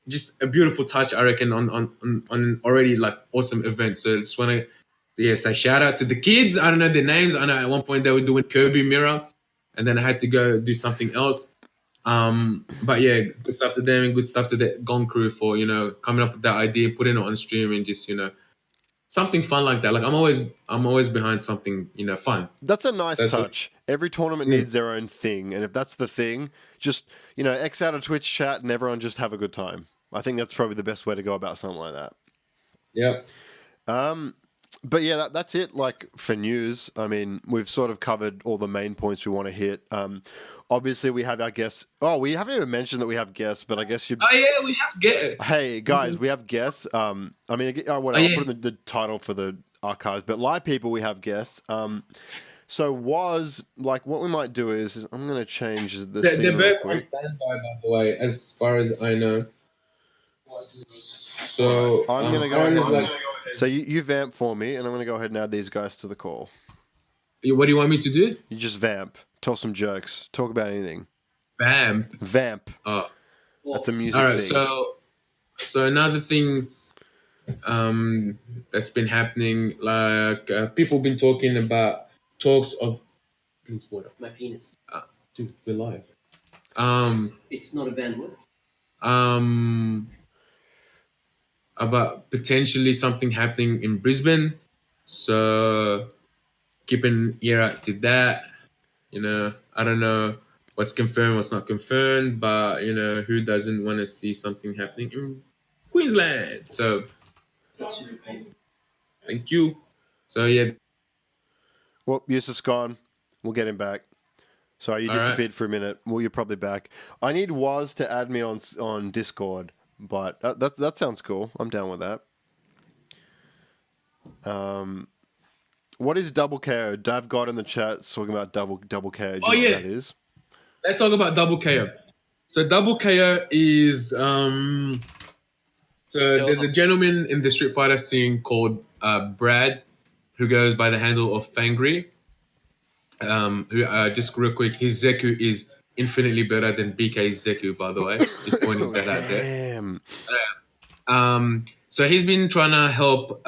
[SPEAKER 1] just a beautiful touch, I reckon, on already like awesome event. So I just want to say shout out to the kids. I don't know their names. I know at one point they were doing Kirby Mirror, and then I had to go do something else. But yeah, good stuff to them and good stuff to the Gong crew for coming up with that idea, putting it on stream, and just something fun like that. Like I'm always behind something fun.
[SPEAKER 2] That's a nice touch. Every tournament needs their own thing, and if that's the thing, just X out of Twitch chat and everyone just have a good time. I think that's probably the best way to go about something like that.
[SPEAKER 1] Yeah.
[SPEAKER 2] But yeah, that's it. Like for news, I mean, we've sort of covered all the main points we want to hit. Obviously, we have our guests. Oh, we haven't even mentioned that we have guests, but I guess you.
[SPEAKER 1] Oh yeah, we have guests.
[SPEAKER 2] Hey guys, we have guests. I mean, I'll put in the title for the archives, but live people, we have guests. So Waz, like, what we might do is I'm going to change the scene.
[SPEAKER 1] They're both on standby, by the way, as far as I know. So
[SPEAKER 2] I'm going to go ahead. So you vamp for me, and I'm going to go ahead and add these guys to the call.
[SPEAKER 1] What do you want me to do?
[SPEAKER 2] You just vamp. Tell some jokes. Talk about anything.
[SPEAKER 1] Vamp.
[SPEAKER 2] Oh. That's a music
[SPEAKER 1] All right,
[SPEAKER 2] thing.
[SPEAKER 1] So another thing that's been happening, like people been talking about talks of...
[SPEAKER 3] My penis.
[SPEAKER 1] Dude, we're live.
[SPEAKER 3] It's not a bandwidth.
[SPEAKER 1] About potentially something happening in Brisbane. So keep an ear out to that. I don't know what's confirmed, what's not confirmed, but who doesn't want to see something happening in Queensland? So thank you. So yeah.
[SPEAKER 2] Well, Youssef's gone. We'll get him back. Sorry, you disappeared for a minute. Well, you're probably back. I need Waz to add me on Discord, but that sounds cool. I'm down with that. What is double KO? Dav got in the chat talking about double KO. Do you know what that is?
[SPEAKER 1] Let's talk about double KO. So double KO is so there's a gentleman in the Street Fighter scene called Brad, who goes by the handle of Fangry. Who just real quick, his Zeku is infinitely better than BK's Zeku, by the way. Just pointing that out there. So he's been trying to help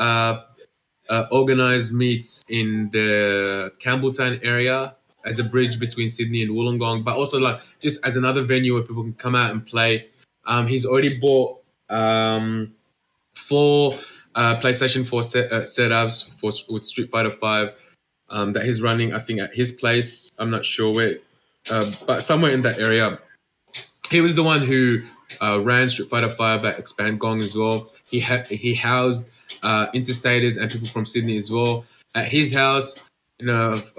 [SPEAKER 1] organize meets in the Campbelltown area as a bridge between Sydney and Wollongong, but also like just as another venue where people can come out and play. He's already bought 4 PlayStation 4 setups with Street Fighter 5 that he's running, I think, at his place. I'm not sure where, but somewhere in that area. He was the one who ran Street Fighter 5 at Expand Gong as well. He housed interstaters and people from Sydney as well at his house,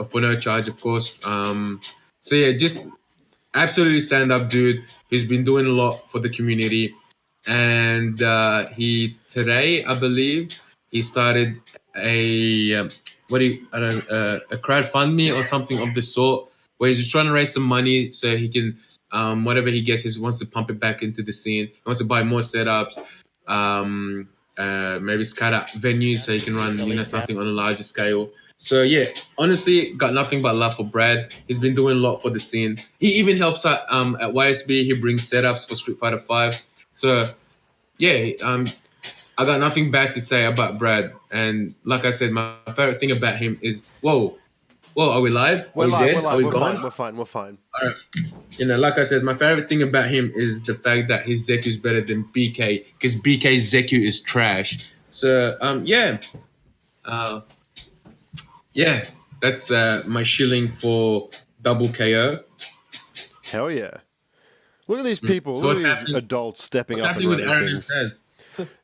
[SPEAKER 1] for no charge, of course. So yeah, just absolutely stand up dude. He's been doing a lot for the community, and he today, I believe, he started a crowdfundme or something of the sort, where he's just trying to raise some money so he can whatever he gets, he wants to pump it back into the scene. He wants to buy more setups, maybe scout out venues so he can run something on a larger scale. So yeah, honestly, got nothing but love for Brad. He's been doing a lot for the scene. He even helps out at YSB. He brings setups for Street Fighter 5. So yeah, I got nothing bad to say about Brad. And like I said, my favorite thing about him is whoa, are we live?
[SPEAKER 2] We're live.
[SPEAKER 1] Are we
[SPEAKER 2] We're fine. All
[SPEAKER 1] right. Like I said, my favorite thing about him is the fact that his Zeku is better than BK, because BK's Zeku is trash. So yeah, that's my shilling for double KO.
[SPEAKER 2] Hell yeah! Look at these people. Look at these adults stepping up and running things.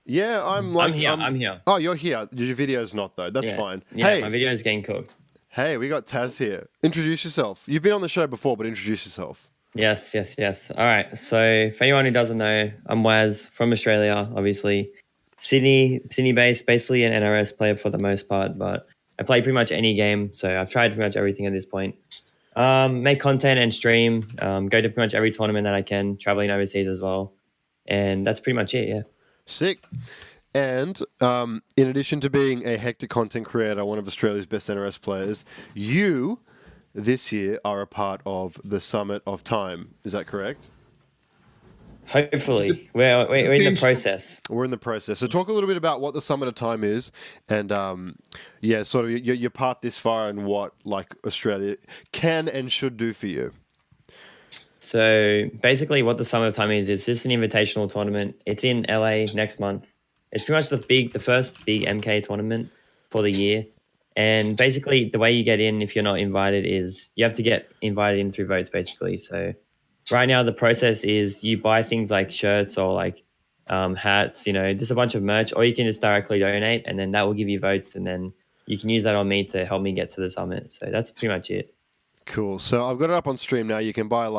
[SPEAKER 2] Yeah, I'm
[SPEAKER 4] here. I'm here.
[SPEAKER 2] Oh, you're here. Your video's not though. That's fine.
[SPEAKER 4] Yeah,
[SPEAKER 2] Hey,
[SPEAKER 4] my video is getting cooked.
[SPEAKER 2] hey, we got Taz here. Introduce yourself. You've been on the show before, but introduce yourself.
[SPEAKER 4] Yes. All right. So for anyone who doesn't know, I'm Waz from Australia, obviously. Sydney-based, basically an NRS player for the most part, but I play pretty much any game, so I've tried pretty much everything at this point. Make content and stream, go to pretty much every tournament that I can, traveling overseas as well. And that's pretty much it, yeah.
[SPEAKER 2] Sick. And in addition to being a hectic content creator, one of Australia's best NRS players, you this year are a part of the Summit of Time. Is that correct?
[SPEAKER 4] Hopefully. We're in the process.
[SPEAKER 2] We're in the process. So talk a little bit about what the Summit of Time is and, sort of your part this far and what like Australia can and should do for you.
[SPEAKER 4] So basically what the Summit of Time is, it's just an invitational tournament. It's in LA next month. It's pretty much the first big MK tournament for the year. And basically the way you get in if you're not invited is you have to get invited in through votes basically. So right now the process is you buy things like shirts or like hats, just a bunch of merch, or you can just directly donate and then that will give you votes and then you can use that on me to help me get to the summit. So that's pretty much it.
[SPEAKER 2] Cool. So I've got it up on stream now. You can buy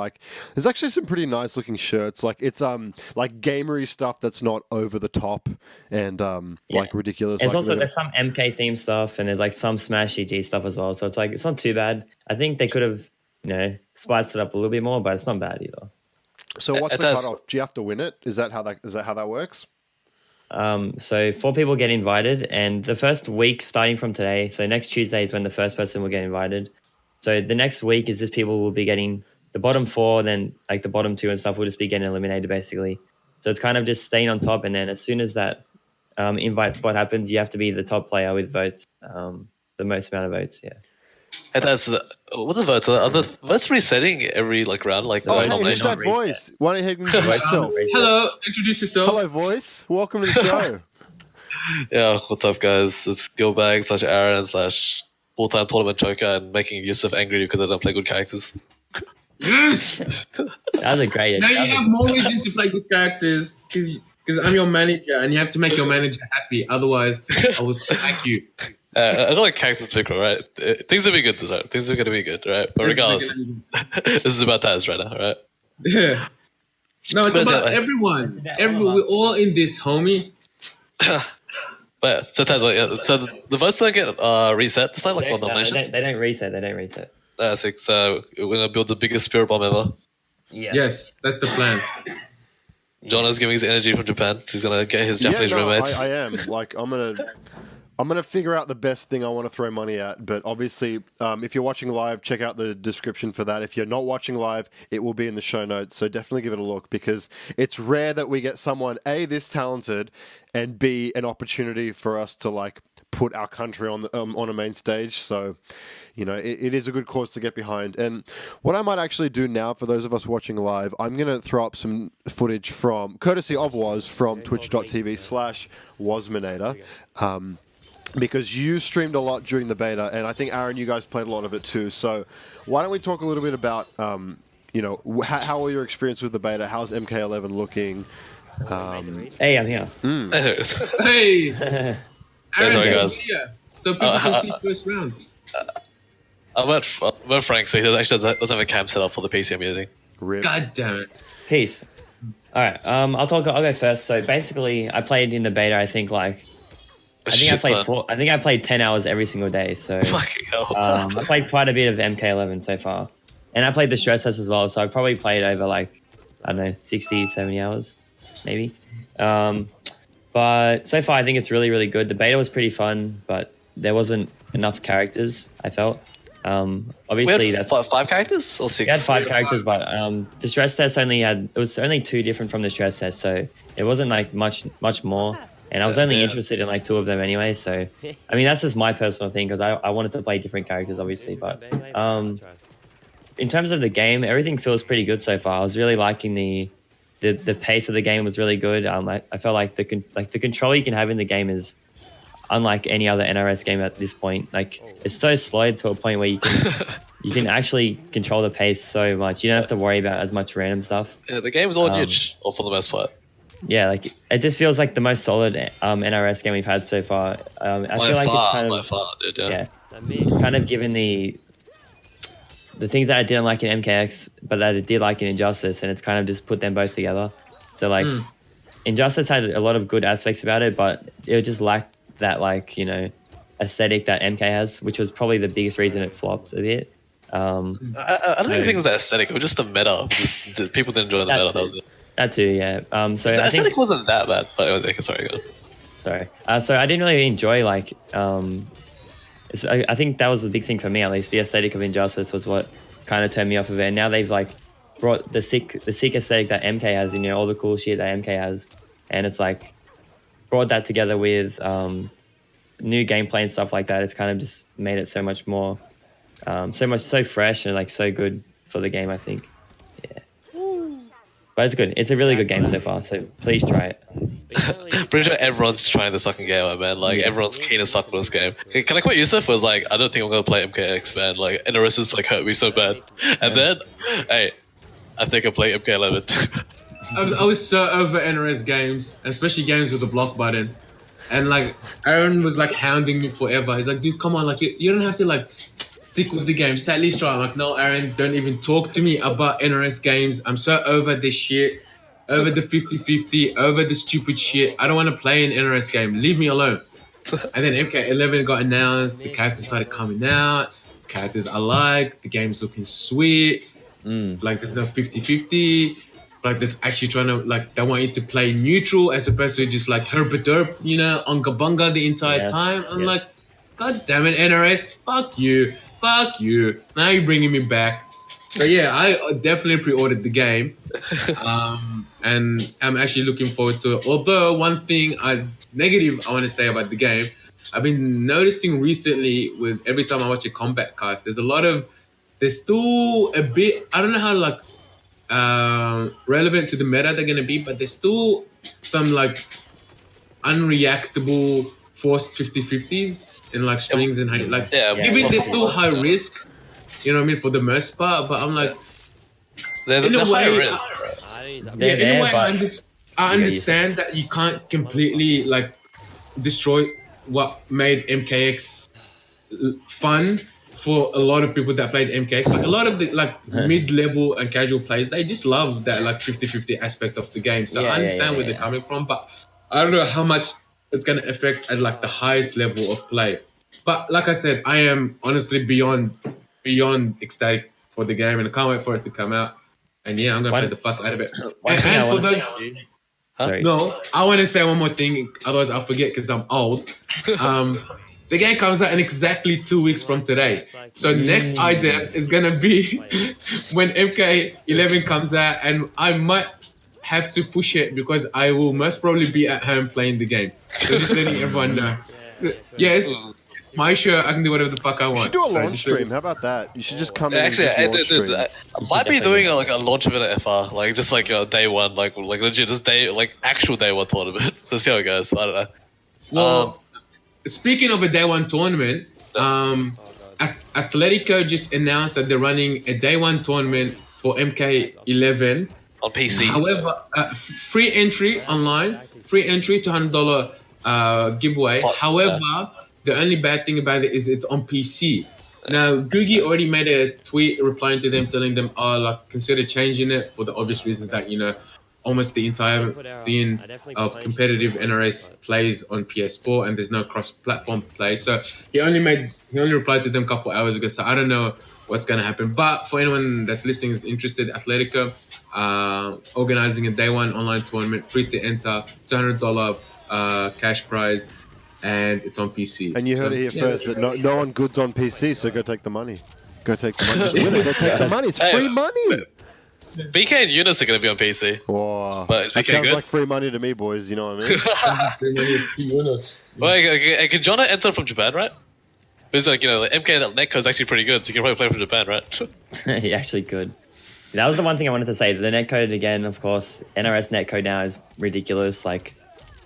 [SPEAKER 2] there's actually some pretty nice looking shirts. Like it's like gamery stuff that's not over the top and like ridiculous.
[SPEAKER 4] There's
[SPEAKER 2] like
[SPEAKER 4] also there's some MK themed stuff and there's like some Smash EG stuff as well. So it's not too bad. I think they could have spiced it up a little bit more, but it's not bad either.
[SPEAKER 2] So what's the cutoff? Do you have to win it? Is that how that works?
[SPEAKER 4] So 4 people get invited, and the first week starting from today, so next Tuesday is when the first person will get invited. So the next week is just people will be getting the bottom 4, then like the bottom 2 and stuff will just be getting eliminated basically. So it's kind of just staying on top, and then as soon as that invite spot happens, you have to be the top player with votes, the most amount of votes. Yeah.
[SPEAKER 5] And that's what the votes are. The votes resetting every round, like
[SPEAKER 2] Oh,
[SPEAKER 5] the
[SPEAKER 2] hey, who's that voice? Why don't you introduce yourself?
[SPEAKER 1] Hello, introduce yourself.
[SPEAKER 2] Hello, voice. Welcome to the show.
[SPEAKER 5] Yeah, what's up, guys? It's Gilbagz / Aaron / all-time tournament joker and making Youssef angry because I don't play good characters.
[SPEAKER 1] Yes!
[SPEAKER 4] That was a great.
[SPEAKER 1] Now you have more reason to play good characters because I'm your manager and you have to make your manager happy. Otherwise, I will smack you.
[SPEAKER 5] I don't like characters to pick, right? Things will be good this time. Things are going to be good, right? But regardless, this is about Taz right now, right?
[SPEAKER 1] Yeah. No, it's about everyone. We're all in this, homie.
[SPEAKER 5] But yeah, so Taz, so the votes don't get reset. It's not like the nominations.
[SPEAKER 4] They don't reset.
[SPEAKER 5] Sick. So we're going to build the biggest spirit bomb ever.
[SPEAKER 1] Yes, that's the plan.
[SPEAKER 5] Jonno's giving his energy from Japan. He's going to get his Japanese roommates.
[SPEAKER 2] I am. I'm gonna figure out the best thing I want to throw money at. But obviously, if you're watching live, check out the description for that. If you're not watching live, it will be in the show notes. So definitely give it a look because it's rare that we get someone A, this talented, and B, an opportunity for us to put our country on a main stage. So, it is a good cause to get behind. And what I might actually do now for those of us watching live, I'm going to throw up some footage courtesy of Waz from twitch.tv/Wazminator. Because you streamed a lot during the beta, and I think, Aaron, you guys played a lot of it too. So why don't we talk a little bit about, how are your experience with the beta? How's MK11 looking?
[SPEAKER 4] Hey, I'm here.
[SPEAKER 1] Hey! Aaron,
[SPEAKER 5] Sorry, guys.
[SPEAKER 1] Here, so people can see first round.
[SPEAKER 5] I met Frank, so he doesn't have a cam set up for the PC I'm using.
[SPEAKER 2] Rip.
[SPEAKER 1] God damn it.
[SPEAKER 4] Peace. All right. I'll go first. So basically, I played in the beta. I think I played 10 hours every single day. So
[SPEAKER 5] Fucking hell.
[SPEAKER 4] I played quite a bit of MK11 so far, and I played the stress test as well. So I probably played over 60, 70 hours, maybe. But so far, I think it's really, really good. The beta was pretty fun, but there wasn't enough characters, I felt. Obviously,
[SPEAKER 5] that's 5 characters or 6.
[SPEAKER 4] We had 5 characters, but the stress test was only 2 different from the stress test, so it wasn't much more. And I was only interested in 2 of them anyway. So I mean, that's just my personal thing because I wanted to play different characters, obviously. But in terms of the game, everything feels pretty good so far. I was really liking the pace of the game was really good. I felt like the control you can have in the game is unlike any other NRS game at this point. It's so slow to a point where you can actually control the pace so much. You don't have to worry about as much random stuff.
[SPEAKER 5] Yeah, the game is all niche, or for the most part.
[SPEAKER 4] yeah, like it just feels like the most solid NRS game we've had so far. I
[SPEAKER 5] By
[SPEAKER 4] feel like
[SPEAKER 5] far,
[SPEAKER 4] it's kind
[SPEAKER 5] by
[SPEAKER 4] of
[SPEAKER 5] far, dude. Yeah.
[SPEAKER 4] yeah, it's kind of given the things that I didn't like in MKX, but that I did like in Injustice, and it's kind of just put them both together. So like, Injustice had a lot of good aspects about it, but it just lacked that like aesthetic that MK has, which was probably the biggest reason it flopped a bit.
[SPEAKER 5] I don't even think it's that aesthetic. It was just the meta. People didn't enjoy the meta.
[SPEAKER 4] That too, yeah. So
[SPEAKER 5] The
[SPEAKER 4] I
[SPEAKER 5] aesthetic
[SPEAKER 4] think,
[SPEAKER 5] wasn't that bad, but it was okay. Sorry, go.
[SPEAKER 4] sorry. So I didn't really enjoy like I think that was the big thing for me, at least. The aesthetic of Injustice was what kind of turned me off of it. And now they've like brought the sick aesthetic that MK has, all the cool shit that MK has, and it's like brought that together with new gameplay and stuff like that. It's kind of just made it so much more, so fresh and like so good for the game, I think. Yeah. But it's good. It's a really good game so far. So please try it.
[SPEAKER 5] Pretty sure everyone's trying this fucking game, man. Like everyone's keen as fuck for this game. Can I quote Youssef? Was like, I don't think I'm gonna play MKX, man. Like NRS has like hurt me so bad. And then, hey, I think I play MK11.
[SPEAKER 1] I was so over NRS games, especially games with the block button. And like Aaron was like hounding me forever. He's like, dude, come on, like you don't have to like stick with the game. Just at least try. I'm like, no, Aaron, don't even talk to me about NRS games. I'm so over this shit. Over the 50-50, over the stupid shit. I don't want to play an NRS game. Leave me alone. And then MK11 got announced. The characters started coming out. Characters I like. The game's looking sweet. Like there's no 50-50. Like they're actually trying to like they want you to play neutral as opposed to just like herpaderp, unga bunga the entire time. I'm like, God damn it, NRS, fuck you. Now you're bringing me back. So yeah, I definitely pre-ordered the game, and I'm actually looking forward to it. Although one thing negative I want to say about the game, I've been noticing recently with every time I watch a combat cast, there's still a bit, I don't know how like relevant to the meta they're gonna be, but there's still some like unreactable forced 50-50s in like strings and like even they're still high risk. You know what I mean, for the most part, but I'm like,
[SPEAKER 5] they're
[SPEAKER 1] in a
[SPEAKER 5] high
[SPEAKER 1] way,
[SPEAKER 5] risk,
[SPEAKER 1] I understand that you can't completely like destroy what made MKX fun for a lot of people that played MKX. Like a lot of the like mid-level and casual players, they just love that like 50-50 aspect of the game. So I understand where they're coming from, but I don't know how much it's gonna affect at like the highest level of play. But like I said, I am honestly beyond ecstatic for the game, and I can't wait for it to come out. And yeah, I'm gonna play the fuck out of it. And for those, no, I want to say one more thing, otherwise I'll forget because I'm old. The game comes out in exactly 2 weeks from today. So next item is gonna be when MK11 comes out, and I might have to push it because I will most probably be at home playing the game. So just letting everyone know. Yes. My show, I can do whatever the fuck I want.
[SPEAKER 2] You should do a launch stream. How about that? You should just come in
[SPEAKER 5] actually,
[SPEAKER 2] and just launch stream.
[SPEAKER 5] I might be doing like a launch event at FR, like just like day one, like legit, just actual day one tournament. So see how it goes. I don't know.
[SPEAKER 1] Well, speaking of a day one tournament, Atletico just announced that they're running a day one tournament for MK11
[SPEAKER 5] on PC.
[SPEAKER 1] However, free entry online, free entry to $100 giveaway. However, the only bad thing about it is it's on PC. Now, Googie already made a tweet replying to them, telling them, consider changing it for the obvious reasons that, almost the entire scene of competitive NRS plays on PS4 and there's no cross-platform play. So he only replied to them a couple hours ago. So I don't know what's going to happen. But for anyone that's listening is interested, Atletico organizing a day one online tournament, free to enter, $200 cash prize. And it's on PC.
[SPEAKER 2] And you heard it here first that no one good's on PC, so go take the money. Just win it. Go take the money. It's free money.
[SPEAKER 5] BK and Eunice are going to be on PC.
[SPEAKER 2] Wow.
[SPEAKER 5] But
[SPEAKER 2] that sounds like free money to me, boys. You know what I mean?
[SPEAKER 5] Wait, can Jonno enter from Japan, right? Because MK netcode is actually pretty good, so you can probably play from Japan, right?
[SPEAKER 4] He actually could. That was the one thing I wanted to say. The netcode again, of course, NRS netcode now is ridiculous. Like.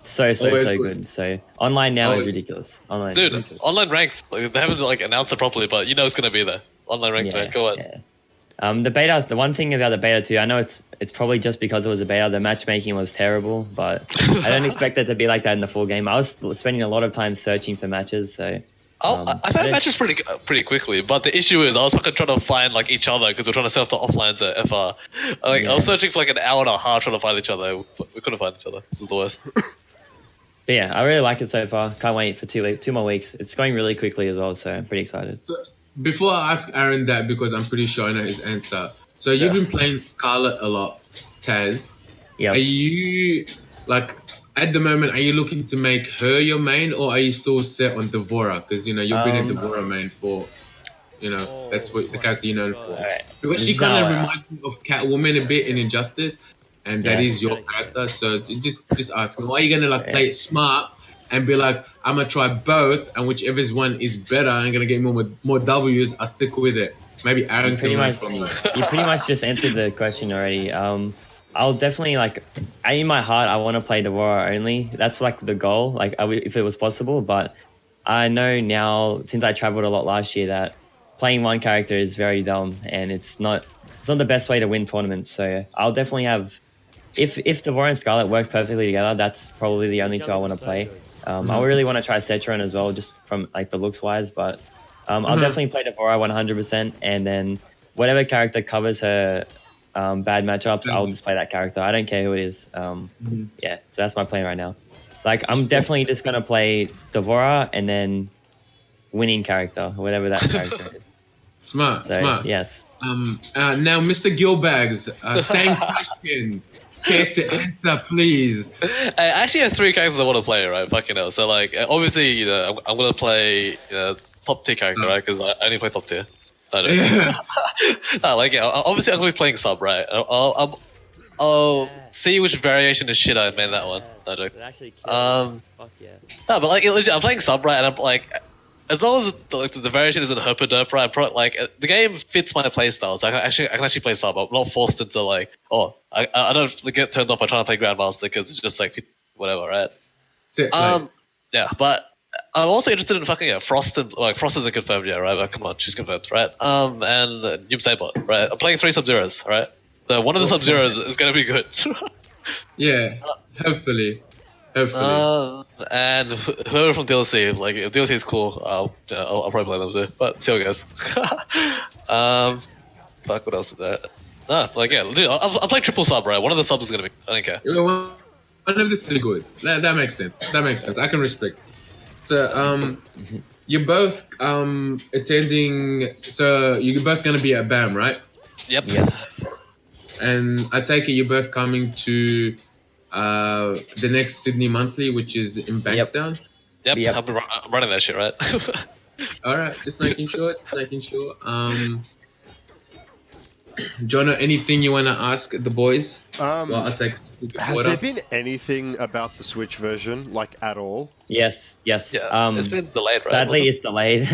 [SPEAKER 4] So good. So online now is ridiculous. Ridiculous.
[SPEAKER 5] Online ranked. Like, they haven't announced it properly, but it's gonna be there. Online ranked, man. Go on.
[SPEAKER 4] The beta, the one thing about the beta too, I know it's probably just because it was a beta. The matchmaking was terrible, but I don't expect it to be like that in the full game. I was spending a lot of time searching for matches, so.
[SPEAKER 5] I found matches pretty quickly, but the issue is I was fucking trying to find like each other because we're trying to set up the offlines at FR. Like I was searching for like an hour and a half trying to find each other. We couldn't find each other. This was the worst.
[SPEAKER 4] But yeah, I really like it so far. Can't wait for 2 more weeks. It's going really quickly as well, so I'm pretty excited.
[SPEAKER 1] So, before I ask Aaron that, because I'm pretty sure I know his answer. So you've been playing Scarlet a lot, Taz.
[SPEAKER 4] Yeah.
[SPEAKER 1] Are you like at the moment? Are you looking to make her your main, or are you still set on Devora? Because you've been a Devora main for, that's what the character you're known for.
[SPEAKER 4] Right.
[SPEAKER 1] Because she kind of reminds me of Catwoman a bit in Injustice, and that is your character. So just asking, why are you gonna play it smart and be like, I'm gonna try both, and whichever one is better, I'm gonna get more W's. I'll stick with it. Maybe Aaron can learn from you.
[SPEAKER 4] You pretty much just answered the question already. I'll definitely in my heart, I want to play Devora only. That's like the goal, if it was possible. But I know now, since I traveled a lot last year, that playing one character is very dumb, and it's not the best way to win tournaments. So I'll definitely have, if Devora and Scarlet work perfectly together, that's probably the only two I want to play. I really want to try Cetron as well, just from the looks wise, but I'll definitely play Devora 100%, and then whatever character covers her bad matchups, I'll just play that character. I don't care who it is. Yeah, so that's my plan right now. I'm definitely just gonna play Devora and then winning character, whatever that character is.
[SPEAKER 1] Smart.
[SPEAKER 4] Yes.
[SPEAKER 1] Now, Mr. Gilbagz, same question. Care to answer, please?
[SPEAKER 5] I actually have 3 characters I want to play, right? Fucking hell. So, obviously, I'm going to play top tier character, right? Because I only play top tier. Obviously, I'm going to be playing sub, right? I'll see which variation of shit I made that one. No joke.
[SPEAKER 4] Fuck yeah.
[SPEAKER 5] No, but legit, I'm playing sub, right? And I'm as long as the variation isn't herper derp, right? The game fits my playstyle, so I can actually play sub. I'm not forced into I don't get turned off by trying to play Grandmaster because it's just whatever, right? Yeah, but I'm also interested in fucking Frost and Frost isn't confirmed yet, right? Come on, she's confirmed, right? And Noob Sabot, right? I'm playing 3 Sub-Zeros, right? So one of the Sub-Zeros is gonna be good.
[SPEAKER 1] Yeah, hopefully.
[SPEAKER 5] And whoever from DLC, if DLC is cool, I'll probably play them too. But see how it goes. Fuck, what else is that? Dude, I'll play triple sub, right? One of the subs is gonna be. I don't care.
[SPEAKER 1] One of this is good. That makes sense. I can respect. So, you're both attending. So you're both gonna be at BAM, right?
[SPEAKER 5] Yep.
[SPEAKER 4] Yes.
[SPEAKER 1] And I take it you're both coming to the next Sydney Monthly, which is in Bankstown.
[SPEAKER 5] Yep. I'm running that shit, right?
[SPEAKER 1] All right, just making sure. Jonno, anything you want to ask the boys? I'll take.
[SPEAKER 2] Has there been anything about the Switch version, at all?
[SPEAKER 4] Yes.
[SPEAKER 5] Yeah, it's been delayed, right?
[SPEAKER 4] Sadly, it's delayed.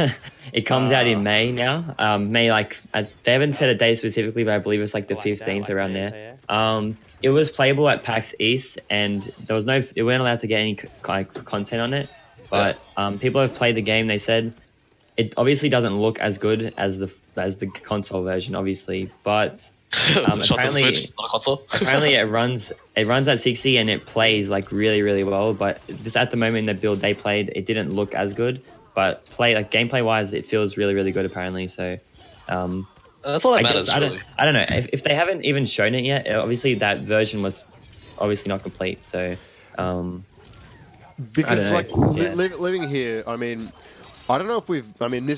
[SPEAKER 4] It comes out in May now. May they haven't set a date specifically, but I believe it's the 15th around there. It was playable at PAX East, and they weren't allowed to get any content on it. But people have played the game. They said it obviously doesn't look as good as the console version, obviously, but apparently,
[SPEAKER 5] Switch, not a console.
[SPEAKER 4] apparently it runs at 60 and it plays really, really well. But just at the moment in the build they played, it didn't look as good. But gameplay wise, it feels really, really good apparently. So
[SPEAKER 5] that's all that matters.
[SPEAKER 4] I don't know if they haven't even shown it yet. Obviously, that version was obviously not complete. So
[SPEAKER 2] because living here, I mean. I don't know if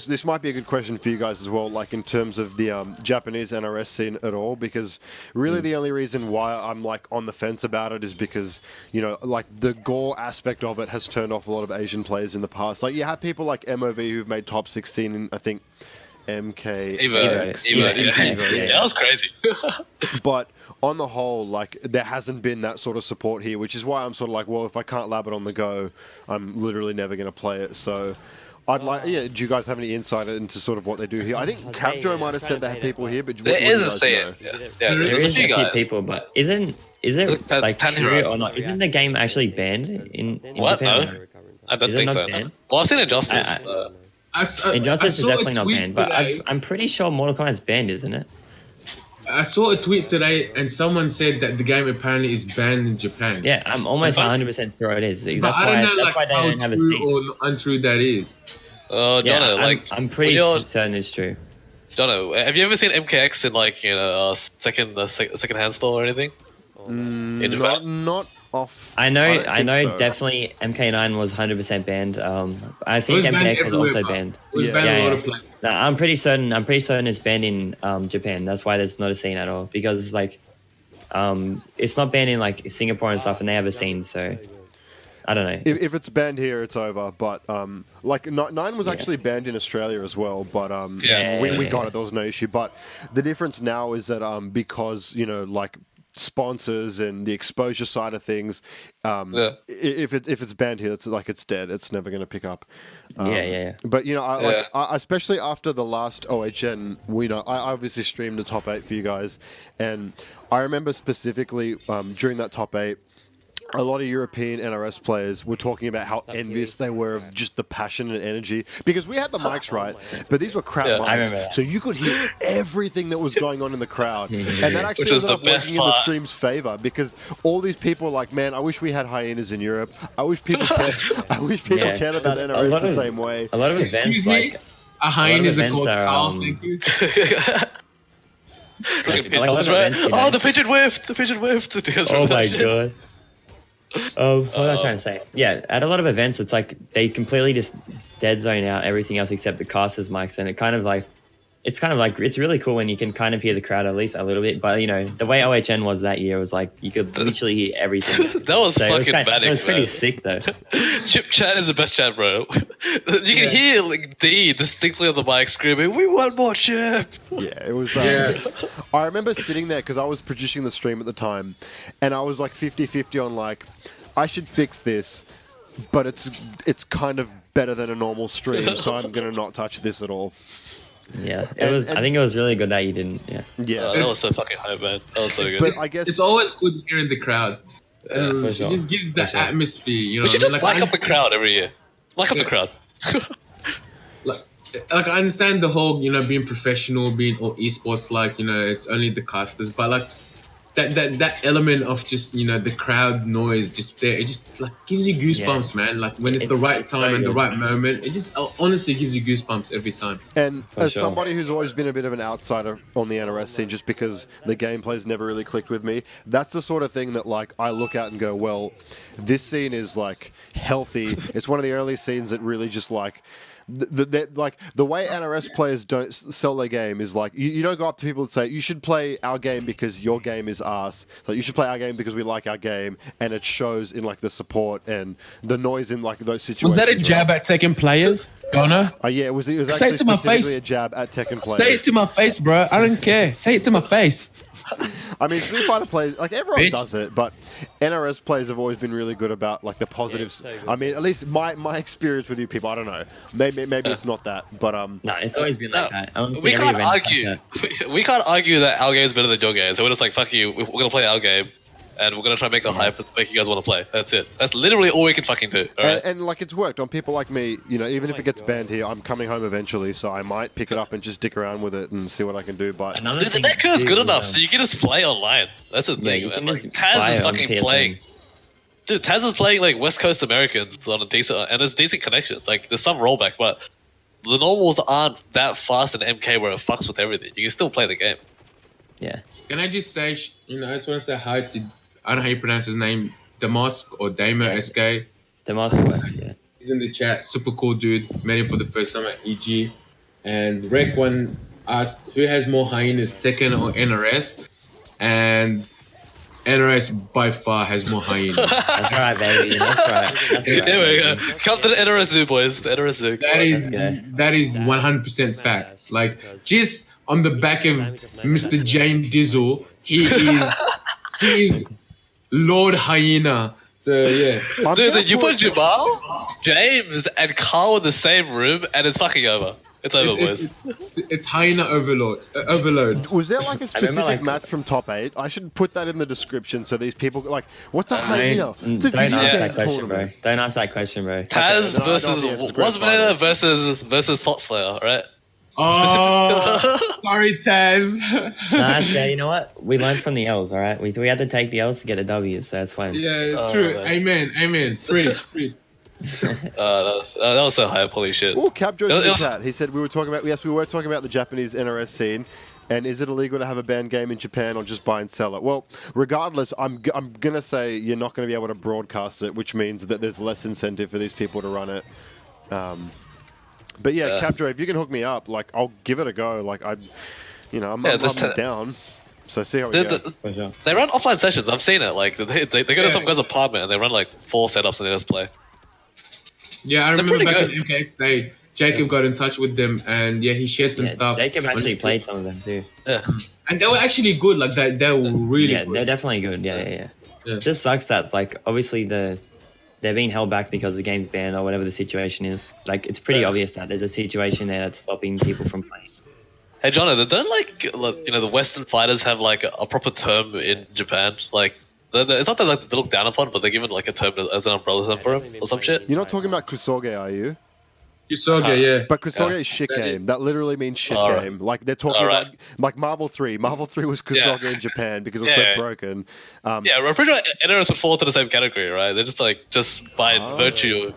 [SPEAKER 2] this might be a good question for you guys as well, in terms of the Japanese NRS scene at all, because really the only reason why I'm on the fence about it is because, the gore aspect of it has turned off a lot of Asian players in the past. You have people like MOV who've made top 16 in, I think, MK.
[SPEAKER 5] Evo. That was crazy.
[SPEAKER 2] But on the whole, there hasn't been that sort of support here, which is why I'm sort of well, if I can't lab it on the go, I'm literally never going to play it, so... do you guys have any insight into sort of what they do here? I think Capjo might have said they have people here, but
[SPEAKER 5] there is a scene. Yeah,
[SPEAKER 4] there's
[SPEAKER 5] a few guys.
[SPEAKER 4] People, but is it true or not? Isn't the game actually banned in
[SPEAKER 5] what?
[SPEAKER 4] Japan?
[SPEAKER 5] No, I don't think so. Well, I've seen Injustice.
[SPEAKER 4] Injustice is definitely not banned, but I'm pretty sure Mortal Kombat's banned, isn't it?
[SPEAKER 1] I saw a tweet today, and someone said that the game apparently is banned in Japan.
[SPEAKER 4] Yeah, I'm almost 100% sure it is.
[SPEAKER 1] But I don't know
[SPEAKER 4] that's why they
[SPEAKER 1] how
[SPEAKER 4] don't have a
[SPEAKER 1] true
[SPEAKER 4] Steam.
[SPEAKER 1] or untrue that is.
[SPEAKER 5] Oh,
[SPEAKER 4] Yeah,
[SPEAKER 5] Jonno,
[SPEAKER 4] I'm pretty certain it's true.
[SPEAKER 5] Jonno, have you ever seen MKX in like second hand store or anything? In Japan?
[SPEAKER 2] Not off.
[SPEAKER 4] I know,
[SPEAKER 2] don't think so.
[SPEAKER 4] definitely MK9 was 100% banned. I think
[SPEAKER 1] It was banned
[SPEAKER 4] MKX was
[SPEAKER 1] everywhere,
[SPEAKER 4] also
[SPEAKER 1] but
[SPEAKER 4] banned.
[SPEAKER 1] It was
[SPEAKER 2] Yeah.
[SPEAKER 1] banned in a
[SPEAKER 4] Yeah,
[SPEAKER 1] lot
[SPEAKER 4] yeah.
[SPEAKER 1] of places.
[SPEAKER 4] No, I'm pretty certain it's banned in Japan. That's why there's not a scene at all, because like it's not banned in like Singapore and stuff, and they have a scene. So I don't know.
[SPEAKER 2] If it's banned here, it's over. But like 9 was actually banned in Australia as well. But we got it. There was no issue. But the difference now is that because like sponsors and the exposure side of things, if it's banned here, it's dead. It's never going to pick up.
[SPEAKER 4] Yeah.
[SPEAKER 2] But I especially after the last OHN, I obviously streamed the top 8 for you guys, and I remember specifically during that top 8. A lot of European NRS players were talking about how envious they were of just the passion and energy, because we had the mics right, but these were crap
[SPEAKER 5] I remember
[SPEAKER 2] mics,
[SPEAKER 4] that.
[SPEAKER 2] so you could hear everything that was going on in the crowd, and that actually
[SPEAKER 5] Which was
[SPEAKER 2] ended up
[SPEAKER 5] the best
[SPEAKER 2] working in the
[SPEAKER 5] part.
[SPEAKER 2] stream's favor, because all these people were like, man, I wish we had hyenas in Europe. I wish people cared. I wish people
[SPEAKER 4] Yeah.
[SPEAKER 2] cared about
[SPEAKER 4] A
[SPEAKER 2] NRS
[SPEAKER 4] lot
[SPEAKER 2] the
[SPEAKER 4] of-
[SPEAKER 2] same way.
[SPEAKER 4] A lot of events
[SPEAKER 1] Excuse me?
[SPEAKER 4] like
[SPEAKER 1] A hyena is a
[SPEAKER 4] events
[SPEAKER 1] called
[SPEAKER 4] are,
[SPEAKER 1] Carl, thank you.
[SPEAKER 4] like a lot of events,
[SPEAKER 5] Oh, the pigeon whiffed! The pigeon whiffed! Do you guys
[SPEAKER 4] oh
[SPEAKER 5] remember
[SPEAKER 4] my
[SPEAKER 5] that shit?
[SPEAKER 4] god. What was I trying to say? Yeah, at a lot of events, it's like they completely just dead zone out everything else except the casters' mics, and it's really cool when you can kind of hear the crowd at least a little bit. But the way OHN was that year was like you could literally hear everything.
[SPEAKER 5] That was
[SPEAKER 4] So
[SPEAKER 5] fucking manic,
[SPEAKER 4] it was pretty
[SPEAKER 5] man.
[SPEAKER 4] sick though.
[SPEAKER 5] Chip chat is the best chat, bro. You can hear like D distinctly on the mic screaming, "We want more Chip!"
[SPEAKER 2] Yeah, it was.
[SPEAKER 1] Yeah.
[SPEAKER 2] I remember sitting there because I was producing the stream at the time, and I was like 50-50 on like, I should fix this, but it's kind of better than a normal stream, so I'm gonna not touch this at all.
[SPEAKER 4] Yeah,
[SPEAKER 2] And-
[SPEAKER 4] I think it was really good that you didn't. Yeah.
[SPEAKER 2] Yeah,
[SPEAKER 5] That was so fucking hype, man. That was so good.
[SPEAKER 2] but I guess
[SPEAKER 1] It's always good hearing the crowd.
[SPEAKER 4] for sure.
[SPEAKER 1] It just gives that atmosphere,
[SPEAKER 5] we should just
[SPEAKER 1] Like,
[SPEAKER 5] mic
[SPEAKER 1] I
[SPEAKER 5] up the crowd every year. Mic up the crowd.
[SPEAKER 1] like I understand the whole, being professional, or esports, it's only the casters, but like that element of just the crowd noise just there, it just like gives you goosebumps, man. Like when it's the right
[SPEAKER 4] it's so
[SPEAKER 1] time and the
[SPEAKER 4] good.
[SPEAKER 1] right moment, it just honestly gives you goosebumps every time.
[SPEAKER 2] And as
[SPEAKER 4] sure.
[SPEAKER 2] somebody who's always been a bit of an outsider on the NRS scene, just because the gameplay's never really clicked with me, that's the sort of thing that like I look at and go, well, this scene is like healthy. It's one of the early scenes that really just like. The way NRS players don't sell their game is like you don't go up to people and say you should play our game because your game is ours. So you should play our game because we like our game, and it shows in like the support and the noise in like those situations.
[SPEAKER 6] Was that a jab at Tekken players, Jonno?
[SPEAKER 2] Yeah, it was
[SPEAKER 6] Say
[SPEAKER 2] actually
[SPEAKER 6] it to my
[SPEAKER 2] specifically
[SPEAKER 6] face.
[SPEAKER 2] a jab at Tekken players.
[SPEAKER 6] Say it to my face, bro. I don't care. Say it to my face.
[SPEAKER 2] I mean, Street Fighter players, like everyone
[SPEAKER 6] Bitch.
[SPEAKER 2] does it, but NRS players have always been really good about like the positives. I mean, at least my experience with you people, I don't know. Maybe it's not that, but
[SPEAKER 4] No, it's always been like that. I don't
[SPEAKER 5] We
[SPEAKER 4] think every
[SPEAKER 5] can't
[SPEAKER 4] event's like
[SPEAKER 5] argue.
[SPEAKER 4] that.
[SPEAKER 5] We can't argue that our game is better than your game. So we're just like, fuck you. We're gonna play our game, and we're gonna try and make the hype and make you guys want to play. That's it. That's literally all we can fucking do. All right.
[SPEAKER 2] and like it's worked on people like me. Even if it gets banned here, I'm coming home eventually, so I might pick it up and just dick around with it and see what I can do. But
[SPEAKER 4] Another
[SPEAKER 5] Dude, the
[SPEAKER 4] thing
[SPEAKER 5] net code is
[SPEAKER 4] too
[SPEAKER 5] good
[SPEAKER 4] is,
[SPEAKER 5] enough, so you can just play online. That's the thing,
[SPEAKER 4] you
[SPEAKER 5] man.
[SPEAKER 4] can
[SPEAKER 5] Like,
[SPEAKER 4] just
[SPEAKER 5] Taz
[SPEAKER 4] play
[SPEAKER 5] is
[SPEAKER 4] on
[SPEAKER 5] fucking
[SPEAKER 4] PSN.
[SPEAKER 5] playing. Dude, Taz is playing like West Coast Americans on a decent, and there's decent connections. Like there's some rollback, but the normals aren't that fast in MK where it fucks with everything. You can still play the game.
[SPEAKER 4] Yeah.
[SPEAKER 1] Can I just say, I just want to say hi to, I don't know how you pronounce his name, Damask or Damo SK.
[SPEAKER 4] The master works, yeah.
[SPEAKER 1] He's in the chat, super cool dude. Met him for the first time at EG. And Rec one asked, who has more hyenas, Tekken or NRS? And NRS by far has more hyenas.
[SPEAKER 4] That's right, baby. That's right. That's right,
[SPEAKER 5] There we go.
[SPEAKER 4] baby.
[SPEAKER 5] Come to the NRS Zoo, boys. The NRS Zoo.
[SPEAKER 1] That is 100% fact. Like, just on the back of Mr. James Dizzle, he is Lord Hyena. So yeah,
[SPEAKER 5] Dude, you put Jamal, James, and Carl in the same room, and it's fucking over. It's over, boys.
[SPEAKER 1] it's Hyena overload.
[SPEAKER 2] was there like a specific
[SPEAKER 4] like-
[SPEAKER 2] match from top 8? I should put that in the description so these people like, what's a hyena? It's a
[SPEAKER 4] Don't
[SPEAKER 2] video
[SPEAKER 4] ask
[SPEAKER 2] game
[SPEAKER 4] that question, bro.
[SPEAKER 2] tournament.
[SPEAKER 4] Don't ask that question, bro.
[SPEAKER 5] Taz
[SPEAKER 2] no, I don't think it's
[SPEAKER 5] versus
[SPEAKER 2] great
[SPEAKER 5] Wasbanana
[SPEAKER 2] finals.
[SPEAKER 5] versus Thought Slayer, right?
[SPEAKER 1] Oh, sorry, Taz.
[SPEAKER 4] Nah, yeah, you know what? We learned from the L's, all right? We had to take the L's to get the W's, so that's fine.
[SPEAKER 1] Yeah, true.
[SPEAKER 5] man.
[SPEAKER 1] Amen. Preach.
[SPEAKER 5] That was so hype, holy shit.
[SPEAKER 2] Oh, Capjo's in
[SPEAKER 5] It
[SPEAKER 2] the
[SPEAKER 5] was-
[SPEAKER 2] chat. He said we were talking about the Japanese NRS scene. And is it illegal to have a banned game in Japan or just buy and sell it? Well, regardless, I'm going to say you're not going to be able to broadcast it, which means that there's less incentive for these people to run it. But yeah, Capjo, if you can hook me up, like, I'll give it a go. Like, I'm down. So see how we go.
[SPEAKER 4] For sure.
[SPEAKER 5] They run offline sessions. I've seen it. Like they go to some guy's apartment and they run like 4 setups and they just play.
[SPEAKER 1] Yeah, I remember
[SPEAKER 5] pretty
[SPEAKER 1] back
[SPEAKER 5] good.
[SPEAKER 1] in MKX Day, Jacob got in touch with them, and yeah, he shared some
[SPEAKER 4] Yeah,
[SPEAKER 1] stuff.
[SPEAKER 4] Jacob
[SPEAKER 1] on
[SPEAKER 4] actually
[SPEAKER 1] his-
[SPEAKER 4] played some of them too.
[SPEAKER 5] Yeah.
[SPEAKER 1] and they were actually good. Like they were really
[SPEAKER 4] Yeah,
[SPEAKER 1] good.
[SPEAKER 4] they're definitely good. Yeah.
[SPEAKER 1] Yeah.
[SPEAKER 4] It just sucks that like obviously they're being held back because the game's banned or whatever the situation is. Like it's pretty obvious that there's a situation there that's stopping people from playing.
[SPEAKER 5] Hey, Jonno, don't the Western fighters have like a proper term in Japan? Like, it's not that like they look down upon, but they're given like a term as an umbrella term for them or some shit.
[SPEAKER 2] You're not talking about Kusoge, are you?
[SPEAKER 1] You saw it, yeah.
[SPEAKER 2] But Kusoge is shit game. That literally means shit
[SPEAKER 5] Alright.
[SPEAKER 2] game. Like they're talking
[SPEAKER 5] Alright.
[SPEAKER 2] about like Marvel 3. Marvel 3 was Kusoge in Japan because it was so
[SPEAKER 5] Yeah.
[SPEAKER 2] broken.
[SPEAKER 5] Yeah, I'm pretty sure NRS would fall into the same category, right? They're just by virtue.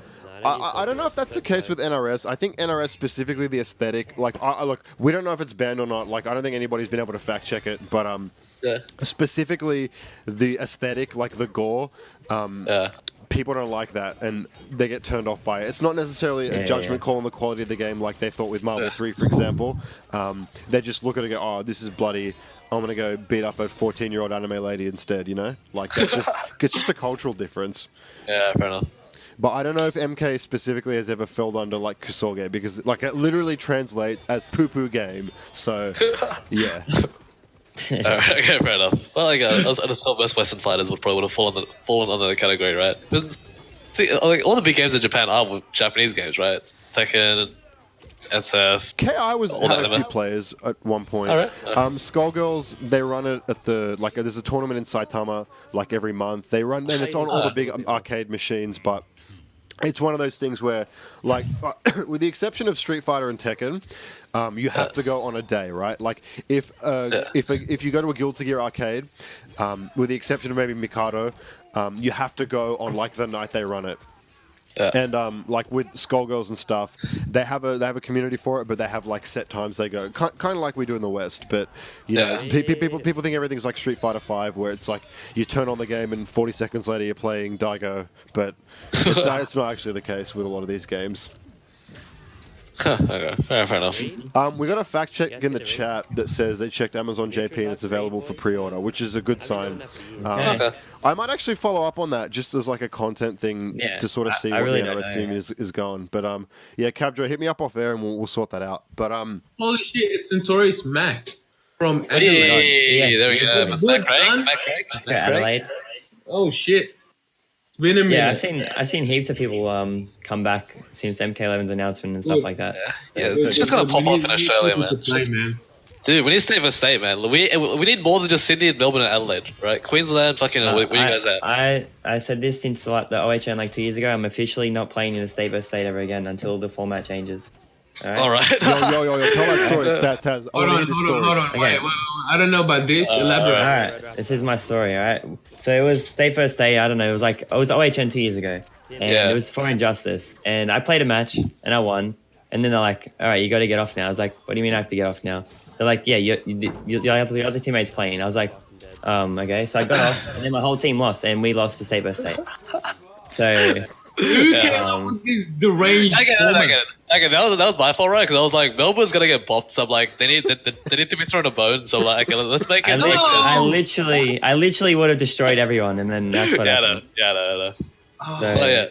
[SPEAKER 2] I don't know if that's the case with NRS. I think NRS specifically the aesthetic. Like, look, we don't know if it's banned or not. Like, I don't think anybody's been able to fact check it. But
[SPEAKER 5] Yeah.
[SPEAKER 2] specifically the aesthetic, like the gore.
[SPEAKER 5] Yeah.
[SPEAKER 2] People don't like that, and they get turned off by it. It's not necessarily a judgment call on the quality of the game, like they thought with Marvel 3, for example. They just look at it and go, "Oh, this is bloody. I'm gonna go beat up a 14-year-old anime lady instead." You know, like that's just it's just a cultural difference.
[SPEAKER 5] Yeah, fair enough.
[SPEAKER 2] But I don't know if MK specifically has ever fell under like Kusoge because like it literally translates as poo-poo game. So yeah.
[SPEAKER 5] Alright, okay, fair enough. Well, like, I just thought most Western fighters would probably would have fallen under the category, right? Because like, all the big games in Japan are Japanese games, right? Tekken, SF.
[SPEAKER 2] KI
[SPEAKER 5] All
[SPEAKER 2] had
[SPEAKER 5] that
[SPEAKER 2] a few
[SPEAKER 5] anime.
[SPEAKER 2] players at one point.
[SPEAKER 5] Alright.
[SPEAKER 2] Skullgirls, they run it at the like there's a tournament in Saitama like every month. They run and it's on all the big arcade machines, but it's one of those things where, like, with the exception of Street Fighter and Tekken, you have to go on a day, right? Like, if you go to a Guilty Gear arcade, with the exception of maybe Mikado, you have to go on like the night they run it.
[SPEAKER 5] Yeah.
[SPEAKER 2] And like with Skullgirls and stuff, they have a community for it, but they have like set times they go, kind of like we do in the West. But you know, people think everything's like Street Fighter 5, where it's like you turn on the game and 40 seconds later you're playing Daigo. But it's not actually the case with a lot of these games.
[SPEAKER 5] Okay, fair enough.
[SPEAKER 2] We got a fact check in the chat that says they checked Amazon JP and it's available for pre-order, which is a good sign.
[SPEAKER 5] Okay.
[SPEAKER 2] I might actually follow up on that just as like a content thing to sort of see
[SPEAKER 4] I
[SPEAKER 2] what
[SPEAKER 4] really
[SPEAKER 2] the
[SPEAKER 4] don't
[SPEAKER 2] NRS
[SPEAKER 4] know,
[SPEAKER 2] scene is going. But yeah, Cabjo, hit me up off air and we'll sort that out. But
[SPEAKER 1] Holy shit, it's Notorious Mac from
[SPEAKER 5] Hey,
[SPEAKER 1] Adelaide.
[SPEAKER 5] there we go.
[SPEAKER 1] Good,
[SPEAKER 5] Matt Craig,
[SPEAKER 1] son.
[SPEAKER 5] Matt Craig,
[SPEAKER 4] Let's
[SPEAKER 5] Matt
[SPEAKER 4] go
[SPEAKER 5] Craig.
[SPEAKER 4] Adelaide.
[SPEAKER 1] Oh shit. It's been a minute.
[SPEAKER 4] Yeah, I've seen heaps of people come back since MK11's announcement and stuff like that.
[SPEAKER 5] Yeah, it's just gonna pop off in Australia, man.
[SPEAKER 1] Play, man.
[SPEAKER 5] Dude, we need state for state, man. We need more than just Sydney and Melbourne and Adelaide, right? Queensland, fucking, where you guys at?
[SPEAKER 4] I said this since like the OHN like 2 years ago. I'm officially not playing in the state by state ever again until the format changes.
[SPEAKER 5] All right.
[SPEAKER 2] yo, tell that story, Taz. I
[SPEAKER 1] Hold
[SPEAKER 2] want to
[SPEAKER 1] on,
[SPEAKER 2] hear this
[SPEAKER 1] hold
[SPEAKER 2] story.
[SPEAKER 1] on. Wait. I don't know about this. Elaborate.
[SPEAKER 4] All right, this is my story. All right, so it was state first day. I don't know. It was OHN 2 years ago, and it was for Injustice. And I played a match and I won. And then they're like, "All right, you got to get off now." I was like, "What do you mean I have to get off now?" They're like, "Yeah, the other teammates playing." I was like, "Okay." So I got off, and then my whole team lost, and we lost to state by state. So
[SPEAKER 1] Who came up with this deranged?
[SPEAKER 5] I get it. That was my fault, right? Because I was like, Melbourne's gonna get bopped. So I'm like, they need to be thrown a bone. So like, let's make it.
[SPEAKER 4] I literally would have destroyed everyone, and then that's what happened.
[SPEAKER 5] I know.
[SPEAKER 4] So,
[SPEAKER 5] Oh yeah.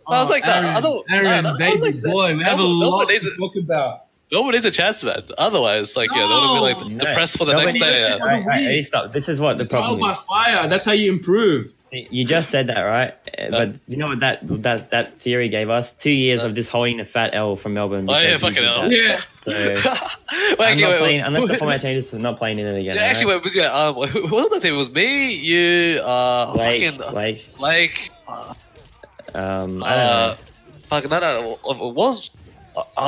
[SPEAKER 5] I was like,
[SPEAKER 1] Aaron, David, boy, we have a lot
[SPEAKER 5] needs
[SPEAKER 1] to talk about.
[SPEAKER 5] Nobody needs a chance, man. Otherwise, like, yeah, they're gonna be like depressed for the next day. Yeah.
[SPEAKER 4] Right, stop. This is what the
[SPEAKER 1] Trial
[SPEAKER 4] problem
[SPEAKER 1] by
[SPEAKER 4] is.
[SPEAKER 1] fire. That's how you improve.
[SPEAKER 4] You just said that, right? But you know what that theory gave us? 2 years of just holding a fat L from Melbourne.
[SPEAKER 5] Oh yeah,
[SPEAKER 4] because
[SPEAKER 5] fucking
[SPEAKER 4] you
[SPEAKER 5] hell.
[SPEAKER 4] did
[SPEAKER 1] Yeah.
[SPEAKER 4] that. So
[SPEAKER 5] Wait,
[SPEAKER 4] I'm not
[SPEAKER 5] wait,
[SPEAKER 4] playing unless the format changes. I'm not playing in it again.
[SPEAKER 5] Yeah, actually,
[SPEAKER 4] alright?
[SPEAKER 5] wait, who was the team? It was me, you,
[SPEAKER 4] Blake.
[SPEAKER 5] Blake.
[SPEAKER 4] I don't know.
[SPEAKER 5] Fuck, no, it was.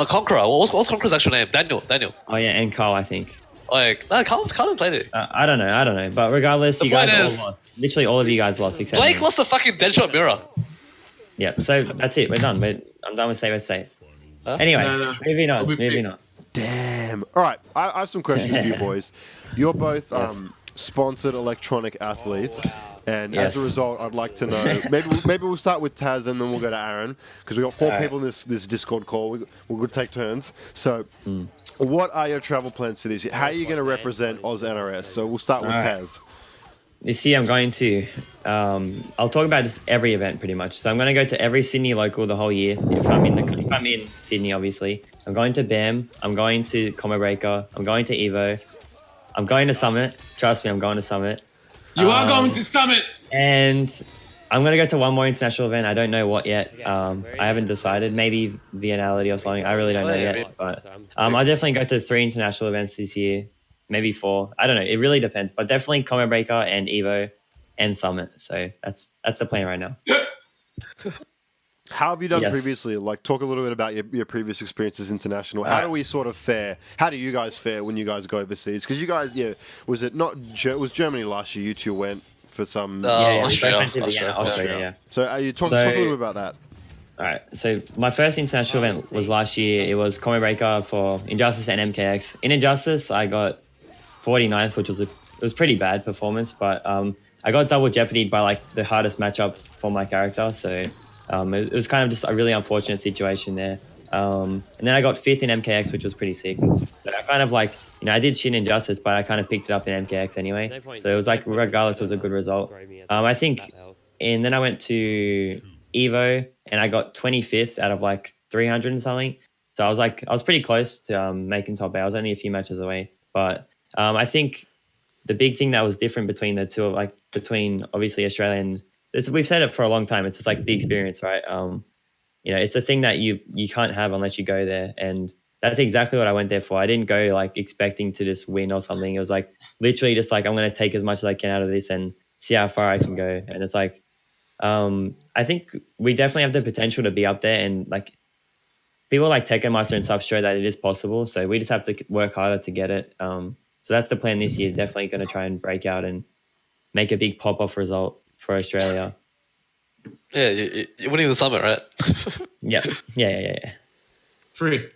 [SPEAKER 5] Conqueror. What's Conqueror's actual name? Daniel.
[SPEAKER 4] Oh yeah, and Carl, I think.
[SPEAKER 5] Like, no, Carl didn't play it.
[SPEAKER 4] I don't know. But regardless, you guys all lost. Literally all of you guys lost except
[SPEAKER 5] Blake
[SPEAKER 4] me.
[SPEAKER 5] lost the fucking Deadshot mirror.
[SPEAKER 4] Yeah, so that's it. We're done. I'm done with Save As Safe.
[SPEAKER 5] Huh?
[SPEAKER 4] Anyway,
[SPEAKER 1] No.
[SPEAKER 4] moving on.
[SPEAKER 2] Damn. All right, I have some questions for you boys. You're both sponsored electronic athletes, and as a result, I'd like to know. Maybe we'll start with Taz, and then we'll go to Aaron because we've got 4 people in this Discord call. We'll take turns. So, what are your travel plans for this year? How are you going to represent Oz NRS? So we'll start with Taz.
[SPEAKER 4] This year I'm going to, I'll talk about just every event pretty much. So I'm going to go to every Sydney local the whole year. If I'm in Sydney, obviously. I'm going to BAM. I'm going to Combo Breaker. I'm going to Evo. I'm going to Summit. Trust me, I'm going to Summit.
[SPEAKER 1] You are going to Summit.
[SPEAKER 4] And I'm going to go to one more international event. I don't know what yet. I haven't decided. Maybe Viennality or something. I really don't know yet. But I'll definitely go to 3 international events this year. Maybe 4. I don't know. It really depends. But definitely Combo Breaker and Evo and Summit. So that's the plan right now.
[SPEAKER 2] How have you done previously? Like, talk a little bit about your previous experiences international. How do we sort of fare? How do you guys fare when you guys go overseas? Because you guys, was it not? It was Germany last year. You 2 went for some.
[SPEAKER 5] Australia.
[SPEAKER 2] So are you talk a little bit about that?
[SPEAKER 4] All right. So my first international event was last year. It was Combo Breaker for Injustice and MKX. In Injustice, I got 49th, which was pretty bad performance, but I got double jeopardied by like the hardest matchup for my character. So it was kind of just a really unfortunate situation there. And then I got 5th in MKX, which was pretty sick. So I kind of like, I did shit in Injustice, but I kind of picked it up in MKX anyway. So it was like, regardless, it was a good result. I think, and then I went to Evo and I got 25th out of like 300 and something. So I was pretty close to making top 8. I was only a few matches away. But I think the big thing that was different between the two, like between obviously Australia and, we've said it for a long time, it's just like the experience, right? It's a thing that you can't have unless you go there. And that's exactly what I went there for. I didn't go like expecting to just win or something. It was like literally just like, I'm going to take as much as I can out of this and see how far I can go. And it's like, I think we definitely have the potential to be up there, and like people like Tekken Master and stuff show that it is possible. So we just have to work harder to get it. So that's the plan this year. Definitely going to try and break out and make a big pop-off result for Australia.
[SPEAKER 5] Yeah, you're winning the Summit, right?
[SPEAKER 4] Yeah.
[SPEAKER 1] Free.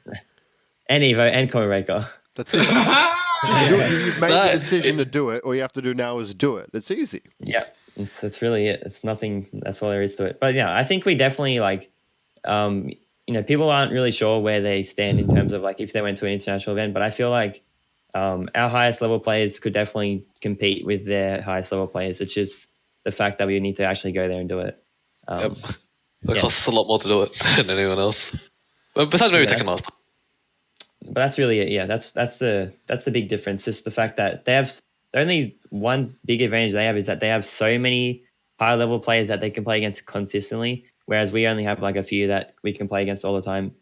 [SPEAKER 4] And Evo and Combo Breaker.
[SPEAKER 2] That's it. Just do it. You've made the decision to do it. All you have to do now is do it. It's easy.
[SPEAKER 4] Yeah, that's really it. It's nothing. That's all there is to it. But yeah, I think we definitely like, people aren't really sure where they stand in terms of like if they went to an international event. But I feel like our highest level players could definitely compete with their highest level players. It's just the fact that we need to actually go there and do it.
[SPEAKER 5] It costs us a lot more to do it than anyone else. But besides maybe Tekken Master.
[SPEAKER 4] But that's really it. Yeah, that's the big difference. Just the fact that the only one big advantage they have is that they have so many high level players that they can play against consistently, whereas we only have like a few that we can play against all the time.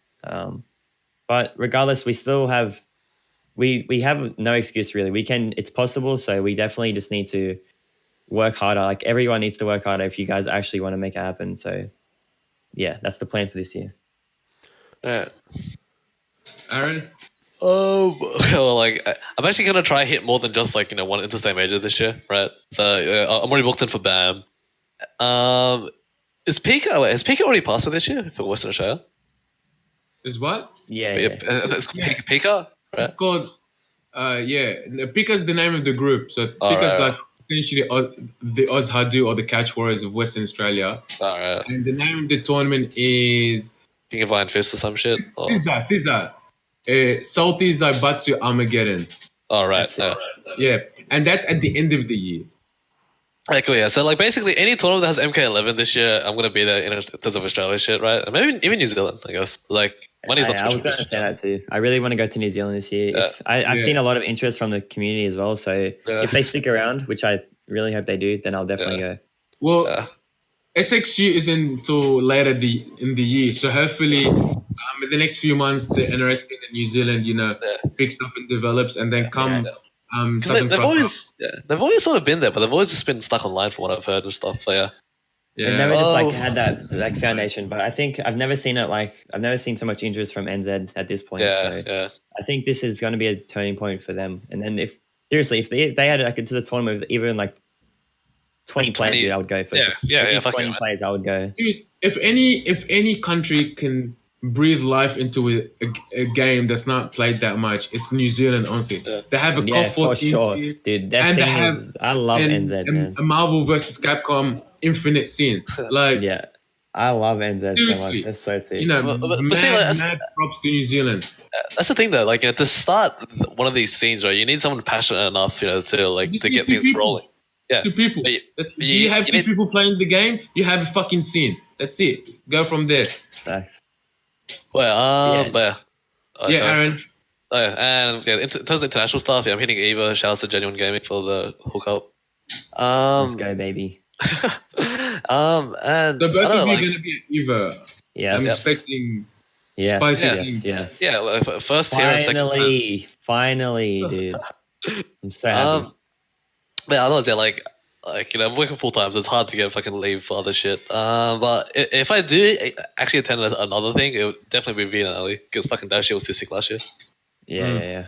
[SPEAKER 4] But regardless, we still have we have no excuse really. It's possible, so we definitely just need to work harder. Like everyone needs to work harder if you guys actually want to make it happen. So yeah, that's the plan for this year.
[SPEAKER 5] Yeah.
[SPEAKER 1] Aaron?
[SPEAKER 5] Oh, well, like I'm actually gonna try hit more than just like one interstate major this year, right? So I'm already booked in for BAM. Has Pika already passed for this year for Western Australia?
[SPEAKER 1] Is what?
[SPEAKER 4] Yeah.
[SPEAKER 5] It's Pika, right?
[SPEAKER 1] It's called Pika's the name of the group. So Pika's like essentially the Oz Hadu or the Catch Warriors of Western Australia.
[SPEAKER 5] All right.
[SPEAKER 1] And the name of the tournament is
[SPEAKER 5] King of Iron Fist or some shit.
[SPEAKER 1] Caesar. Salty Zaibatsu Armageddon.
[SPEAKER 5] All right.
[SPEAKER 1] Yeah, and that's at the end of the year.
[SPEAKER 5] Like, cool, yeah. So, like, basically, any tournament that has MK11 this year, I'm gonna be there in terms of Australia shit, right? And maybe even New Zealand, I guess. Like, money's not too much.
[SPEAKER 4] I was going to say that too. I really want to go to New Zealand this year. Yeah. I've seen a lot of interest from the community as well. So if they stick around, which I really hope they do, then I'll definitely go.
[SPEAKER 1] Well, SXU is until later in the year, so hopefully, in the next few months, the NRS in New Zealand, picks up and develops, and then come.
[SPEAKER 5] They've always sort of been there, but they've always just been stuck online from what I've heard and stuff. So yeah.
[SPEAKER 4] They've never just like had that like foundation, but I think I've never seen so much interest from NZ at this point. So I think this is going to be a turning point for them. And then if they had like into the tournament with even like 20 players, dude, I would go for 20 players. I would go.
[SPEAKER 1] Dude, if any country can breathe life into a game that's not played that much, it's New Zealand. Honestly, they have a COF 14
[SPEAKER 4] dude. I love NZ, man.
[SPEAKER 1] A Marvel versus Capcom Infinite scene, like
[SPEAKER 4] I love NZ
[SPEAKER 1] seriously.
[SPEAKER 4] so much. That's so sick.
[SPEAKER 1] You know,
[SPEAKER 5] but see, like,
[SPEAKER 1] mad props to New Zealand.
[SPEAKER 5] That's the thing, though. Like, to start one of these scenes, right, you need someone passionate enough, to get things rolling. Yeah,
[SPEAKER 1] 2 people. You have 2 people playing the game. You have a fucking scene. That's it. Go from there.
[SPEAKER 4] Thanks.
[SPEAKER 5] Well,
[SPEAKER 1] Aaron.
[SPEAKER 5] Oh, yeah, and in terms of international stuff, I'm hitting Eva. Shout out to Genuine Gaming for the hookup.
[SPEAKER 4] Let's go, baby.
[SPEAKER 5] And
[SPEAKER 1] So both of you
[SPEAKER 5] like,
[SPEAKER 1] are going to be at Eva.
[SPEAKER 4] Yeah,
[SPEAKER 1] I'm expecting
[SPEAKER 4] yes,
[SPEAKER 1] spicy
[SPEAKER 4] yes.
[SPEAKER 5] yeah, like, first here and second class.
[SPEAKER 4] Finally, dude. I'm so happy.
[SPEAKER 5] Yeah, I know, like I'm working full time, so it's hard to get fucking leave for other shit. But if I do actually attend another thing, it would definitely be Vienna Alley, because fucking that shit was too sick last year.
[SPEAKER 4] Yeah.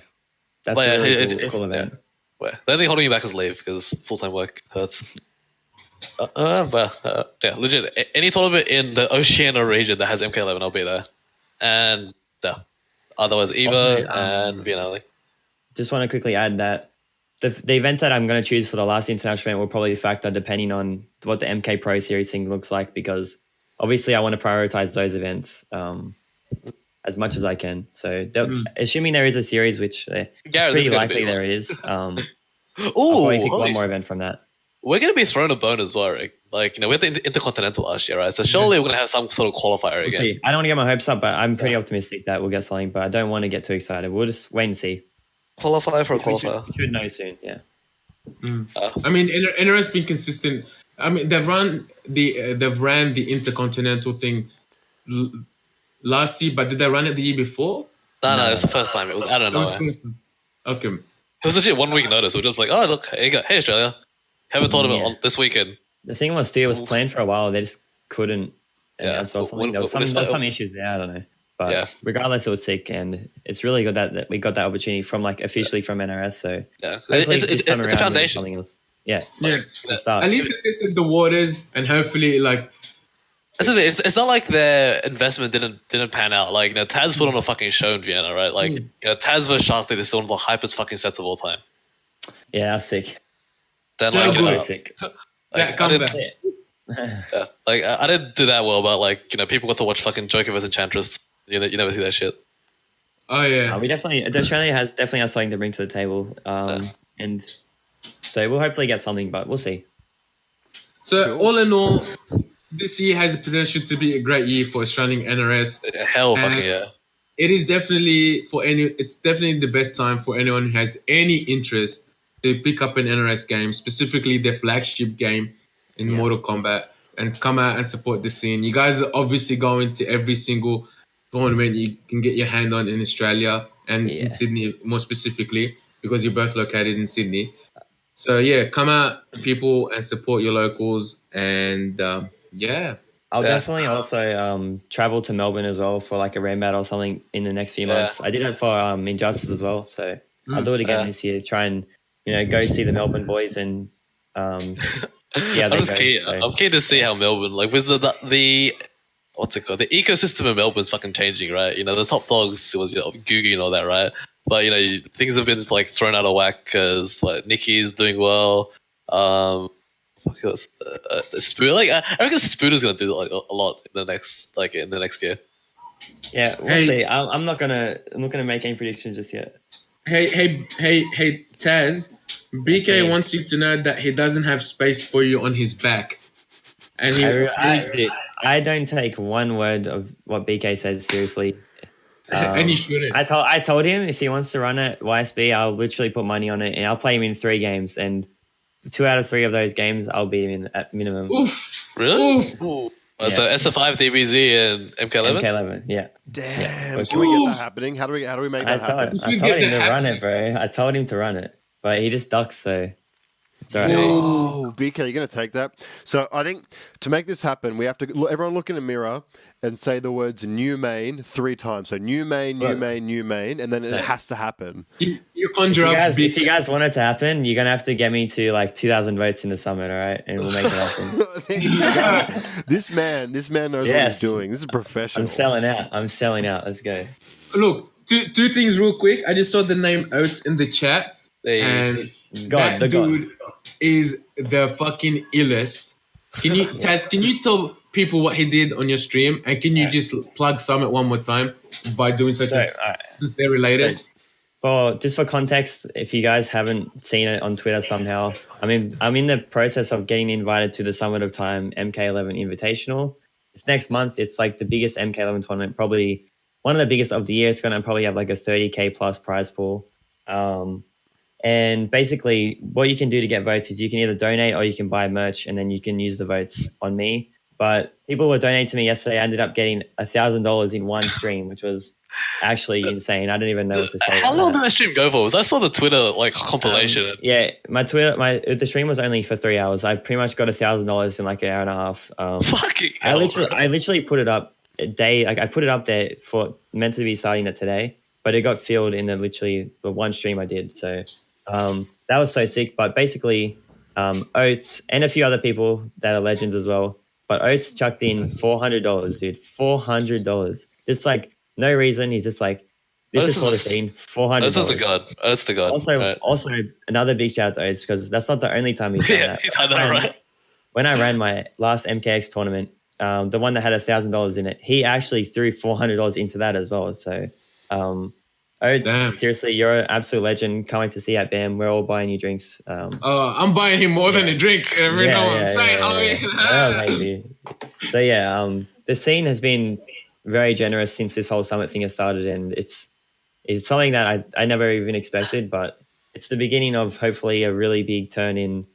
[SPEAKER 4] That's
[SPEAKER 5] But
[SPEAKER 4] a really cool event.
[SPEAKER 5] Well, the only thing holding me back is leave, because full time work hurts. Yeah, legit. Any tournament in the Oceania region that has MK11, I'll be there. And otherwise, Eva and Vienna Alley.
[SPEAKER 4] Just want to quickly add that the event that I'm going to choose for the last international event will probably factor depending on what the MK Pro Series thing looks like, because obviously I want to prioritize those events as much as I can. So assuming there is a series, which it's pretty likely there is, I'll probably pick one more event from that.
[SPEAKER 5] We're going to be thrown a bone as well, right? Like, we had the Intercontinental last year, right? So surely we're going to have some sort of qualifier again.
[SPEAKER 4] See. I don't want to get my hopes up, but I'm pretty optimistic that we'll get something, but I don't want to get too excited. We'll just wait and see.
[SPEAKER 5] Qualifier for a qualifier.
[SPEAKER 4] Should know soon, yeah.
[SPEAKER 1] I mean, NRS been consistent. I mean, they've ran the Intercontinental thing last year, but did they run it the year before?
[SPEAKER 5] No, it's the first time. It was out of nowhere.
[SPEAKER 1] Okay.
[SPEAKER 5] It was actually 1 week notice. We're just like, oh, look, hey Australia, have a tournament on this weekend.
[SPEAKER 4] The thing was, it was planned for a while. They just couldn't. There was some issues there. I don't know. But regardless, it was sick, and it's really good that we got that opportunity from officially from NRS. So
[SPEAKER 5] it's a foundation.
[SPEAKER 4] Something else. Yeah.
[SPEAKER 1] At least they tested the waters, and hopefully,
[SPEAKER 5] it's not like their investment didn't pan out. Like, Taz put on a fucking show in Vienna, right? Like, Taz versus Shark Tank is one of the hypest fucking sets of all time.
[SPEAKER 4] Yeah, that's sick.
[SPEAKER 5] Then,
[SPEAKER 1] so good.
[SPEAKER 4] Sick.
[SPEAKER 1] Come back.
[SPEAKER 5] Yeah, like I didn't do that well, but people got to watch fucking Joker vs Enchantress. You never see that shit.
[SPEAKER 1] Oh yeah.
[SPEAKER 4] Australia has something to bring to the table, and so we'll hopefully get something, but we'll see.
[SPEAKER 1] So all in all, this year has the potential to be a great year for Australian NRS.
[SPEAKER 5] Hell, fucking yeah.
[SPEAKER 1] It is definitely it's definitely the best time for anyone who has any interest to pick up an NRS game, specifically their flagship game in Mortal Kombat, and come out and support the scene. You guys are obviously going to every single tournament you can get your hand on in Australia and in Sydney more specifically, because you're both located in Sydney. So come out, people, and support your locals. And
[SPEAKER 4] I'll definitely also travel to Melbourne as well for like a rain battle or something in the next few months. I did it for Injustice as well, so I'll do it again this year. Try and go see the Melbourne boys and
[SPEAKER 5] I'm keen to see how Melbourne, with the what's it called? The ecosystem in Melbourne's fucking changing, right? The top dogs was Gugu and all that, right? But things have been thrown out of whack because Nikki's doing well. Spoon, I reckon Spoon is gonna do a lot in the next year.
[SPEAKER 4] Yeah, we'll see. I'm not gonna make any predictions just yet.
[SPEAKER 1] Hey, Taz. BK wants you to know that he doesn't have space for you on his back. And
[SPEAKER 4] I don't take one word of what BK says seriously.
[SPEAKER 1] And you shouldn't.
[SPEAKER 4] I told him if he wants to run at YSB, I'll literally put money on it, and I'll play him in 3 games, and 2 out of 3 of those games I'll beat him in at minimum.
[SPEAKER 5] Oof. Really? Oof. So SF5, DBZ, and MK11?
[SPEAKER 4] MK11, yeah.
[SPEAKER 2] Damn.
[SPEAKER 4] Yeah.
[SPEAKER 2] Can we get that happening? How do we make that happen?
[SPEAKER 4] I told him to run it, bro. I told him to run it, but he just ducks, so It's all right.
[SPEAKER 2] Oh, BK, you're going to take that? So I think to make this happen, we have to everyone look in a mirror and say the words new main 3 times. So new main, new main, new main, and then it has to happen.
[SPEAKER 1] You conjure up.
[SPEAKER 4] If you guys want it to happen, you're gonna have to get me to like 2,000 votes in the summit, all right? And we'll make it happen.
[SPEAKER 2] There you go. This man knows what he's doing. This is professional.
[SPEAKER 4] I'm selling out. Let's go.
[SPEAKER 1] Look, two things real quick. I just saw the name Oates in the chat, and that dude is the fucking illest. Can you, Taz? Can you tell people what he did on your stream, and can you just plug Summit one more time by doing such as they're related?
[SPEAKER 4] Just for context, if you guys haven't seen it on Twitter somehow, I'm in the process of getting invited to the Summit of Time MK11 Invitational. It's next month. It's like the biggest MK11 tournament, probably one of the biggest of the year. It's going to probably have like a 30K plus prize pool. And basically what you can do to get votes is you can either donate or you can buy merch, and then you can use the votes on me. But people were donating to me yesterday. I ended up getting $1,000 in one stream, which was actually insane. I don't even know what to say.
[SPEAKER 5] How long did my stream go for? I saw the Twitter like compilation.
[SPEAKER 4] The stream was only for 3 hours. I pretty much got $1,000 in like an hour and a half.
[SPEAKER 5] Fucking hell,
[SPEAKER 4] I literally put it up a day. Like I put it up there for meant to be starting it today, but it got filled in the one stream I did. So that was so sick. But basically, Oates and a few other people that are legends as well. But Oates chucked in $400, dude. $400. Just like no reason. He's just like, this is for the scene. $400.
[SPEAKER 5] This is a god. That's the god.
[SPEAKER 4] Also, another big shout out to Oates, because that's not the only time he's done that.
[SPEAKER 5] He's done that right.
[SPEAKER 4] When I ran my last MKX tournament, the one that had $1,000 in it, he actually threw $400 into that as well. So, Oates, seriously, you're an absolute legend. Can't wait to see you at BAM. We're all buying you drinks.
[SPEAKER 1] I'm buying him more than a drink. Know what I'm saying?
[SPEAKER 4] So the scene has been very generous since this whole summit thing has started, and it's something that I never even expected, but it's the beginning of hopefully a really big turn in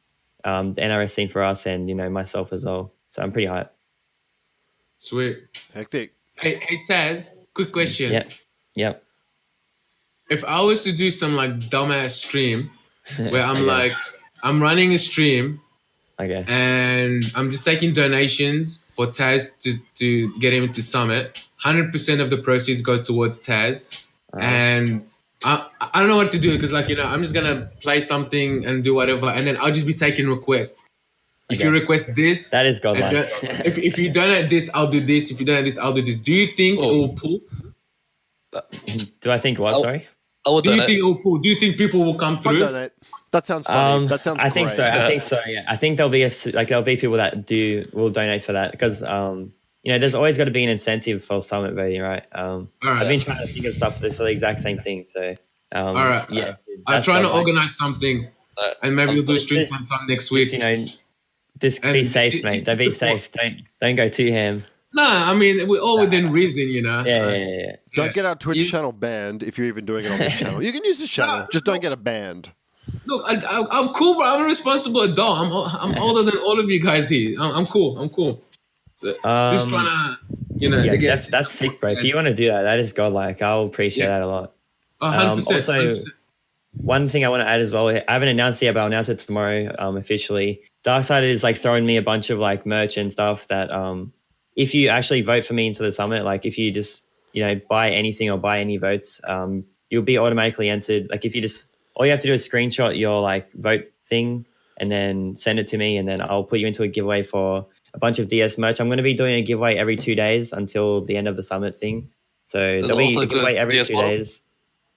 [SPEAKER 4] the NRS scene for us, and myself as well. So I'm pretty hyped.
[SPEAKER 1] Sweet.
[SPEAKER 2] Hectic.
[SPEAKER 1] Hey Taz, quick question.
[SPEAKER 4] Yep.
[SPEAKER 1] If I was to do some like dumbass stream where I'm I'm running a stream, and I'm just taking donations for Taz to get him into Summit, 100% of the proceeds go towards Taz, and I don't know what to do because I'm just gonna play something and do whatever, and then I'll just be taking requests. If you request this,
[SPEAKER 4] that is godlike.
[SPEAKER 1] If you donate this, I'll do this. If you donate this, I'll do this. Do you think it will pull?
[SPEAKER 4] Do I think what? Sorry.
[SPEAKER 1] Do you think it will pull? Do you think people will come through?
[SPEAKER 2] I'll donate. That sounds funny. That sounds.
[SPEAKER 4] I think so. I think so. Yeah. I think there'll be people that will donate for that because there's always got to be an incentive for summit voting, right? I've been trying to think of stuff for the exact same thing. So
[SPEAKER 1] all right. Yeah. I'm trying to organize something, and maybe we'll do a stream sometime next week.
[SPEAKER 4] Just be safe, mate. Don't be safe. Don't go too ham.
[SPEAKER 1] No, I mean we're all within reason,
[SPEAKER 4] Yeah.
[SPEAKER 2] Don't get our Twitch channel banned if you're even doing it on this channel. You can use this channel, just don't get it banned.
[SPEAKER 1] Look, I'm cool, bro. I'm a responsible adult. I'm older than all of you guys here. I'm cool. So, just trying to,
[SPEAKER 4] that's sick, bro. If you want to do that is godlike. I'll appreciate that a lot.
[SPEAKER 1] 100%.
[SPEAKER 4] Also,
[SPEAKER 1] 100%.
[SPEAKER 4] One thing I want to add as well, I haven't announced it yet, but I'll announce it tomorrow officially. Darksided is throwing me a bunch of merch and stuff that if you actually vote for me into the summit, if you just buy anything or buy any votes, you'll be automatically entered. If you just all you have to do is screenshot your vote thing and then send it to me, and then I'll put you into a giveaway for a bunch of DS merch. I'm going to be doing a giveaway every 2 days until the end of the summit thing. So there'll be a giveaway every 2 days.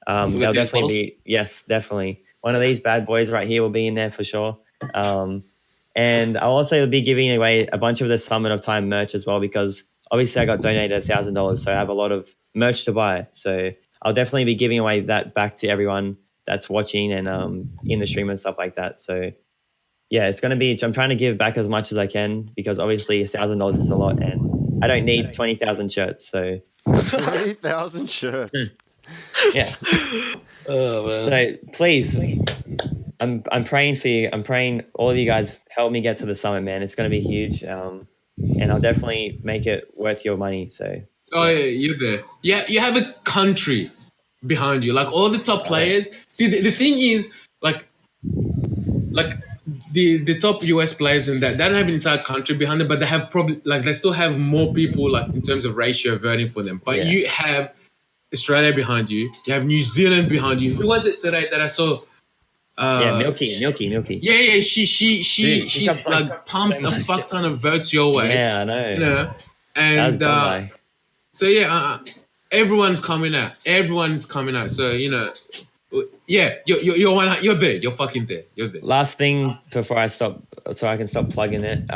[SPEAKER 4] There'll definitely be definitely one of these bad boys right here will be in there for sure. And I'll also be giving away a bunch of the Summit of Time merch as well, because obviously I got donated $1,000, so I have a lot of merch to buy. So I'll definitely be giving away that back to everyone that's watching and in the stream and stuff like that. So yeah, it's going to be, I'm trying to give back as much as I can, because obviously $1,000 is a lot and I don't need 20,000 shirts. So
[SPEAKER 2] 20,000 shirts.
[SPEAKER 4] Yeah.
[SPEAKER 5] Oh man.
[SPEAKER 4] So please, I'm praying for you. I'm praying all of you guys help me get to the summit, man. It's going to be huge. And I'll definitely make it worth your money. So.
[SPEAKER 1] Oh yeah, you're there. Yeah, you have a country behind you. All the top players. See, the thing is, the top US players in that, they don't have an entire country behind them, but they have probably like they still have more people like in terms of ratio voting for them. But
[SPEAKER 4] Yeah.
[SPEAKER 1] you have Australia behind you. You have New Zealand behind you. Who was it today that I saw?
[SPEAKER 4] Yeah, Milky.
[SPEAKER 1] Yeah. She
[SPEAKER 4] comes,
[SPEAKER 1] like pumped
[SPEAKER 4] so
[SPEAKER 1] a
[SPEAKER 4] much.
[SPEAKER 1] fuck ton of votes your way.
[SPEAKER 4] Yeah, I know.
[SPEAKER 1] You know,
[SPEAKER 4] That was
[SPEAKER 1] and
[SPEAKER 4] gone by.
[SPEAKER 1] so yeah, everyone's coming out. Everyone's coming out. So you know, yeah, you're there. You're fucking there. You're there.
[SPEAKER 4] Last thing before I stop, so I can stop plugging it.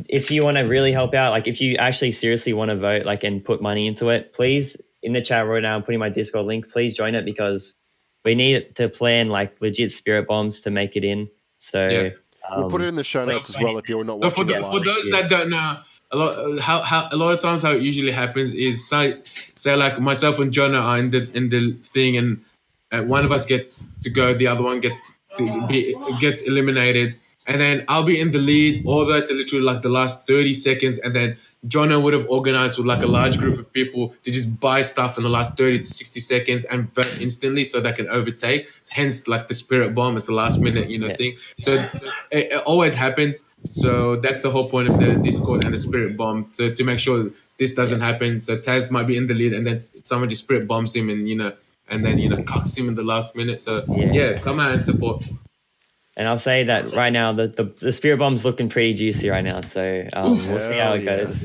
[SPEAKER 4] If you want to really help out, like if you actually seriously want to vote, like and put money into it, please in the chat right now, I'm putting my Discord link. Please join it because we need to plan like legit spirit bombs to make it in. So
[SPEAKER 1] Yeah.
[SPEAKER 2] We'll put it in the show notes as well if you're not
[SPEAKER 1] So
[SPEAKER 2] watching it
[SPEAKER 1] for
[SPEAKER 2] live.
[SPEAKER 1] those that don't know, a lot of times how it usually happens is say like myself and Jonno are in the thing, and one of us gets to go, the other one gets eliminated, and then I'll be in the lead all the way to literally like the last 30 seconds, and then Jonno would have organized with like a large group of people to just buy stuff in the last 30 to 60 seconds and vote instantly so they can overtake. Hence, like the spirit bomb, it's a last minute, thing. So it always happens. So that's the whole point of the Discord and the spirit bomb. So to make sure this doesn't happen. So Taz might be in the lead and then someone just spirit bombs him and then cucks him in the last minute. So yeah, come out and support.
[SPEAKER 4] And I'll say that right now, the spirit bomb's looking pretty juicy right now. So we'll see how it goes.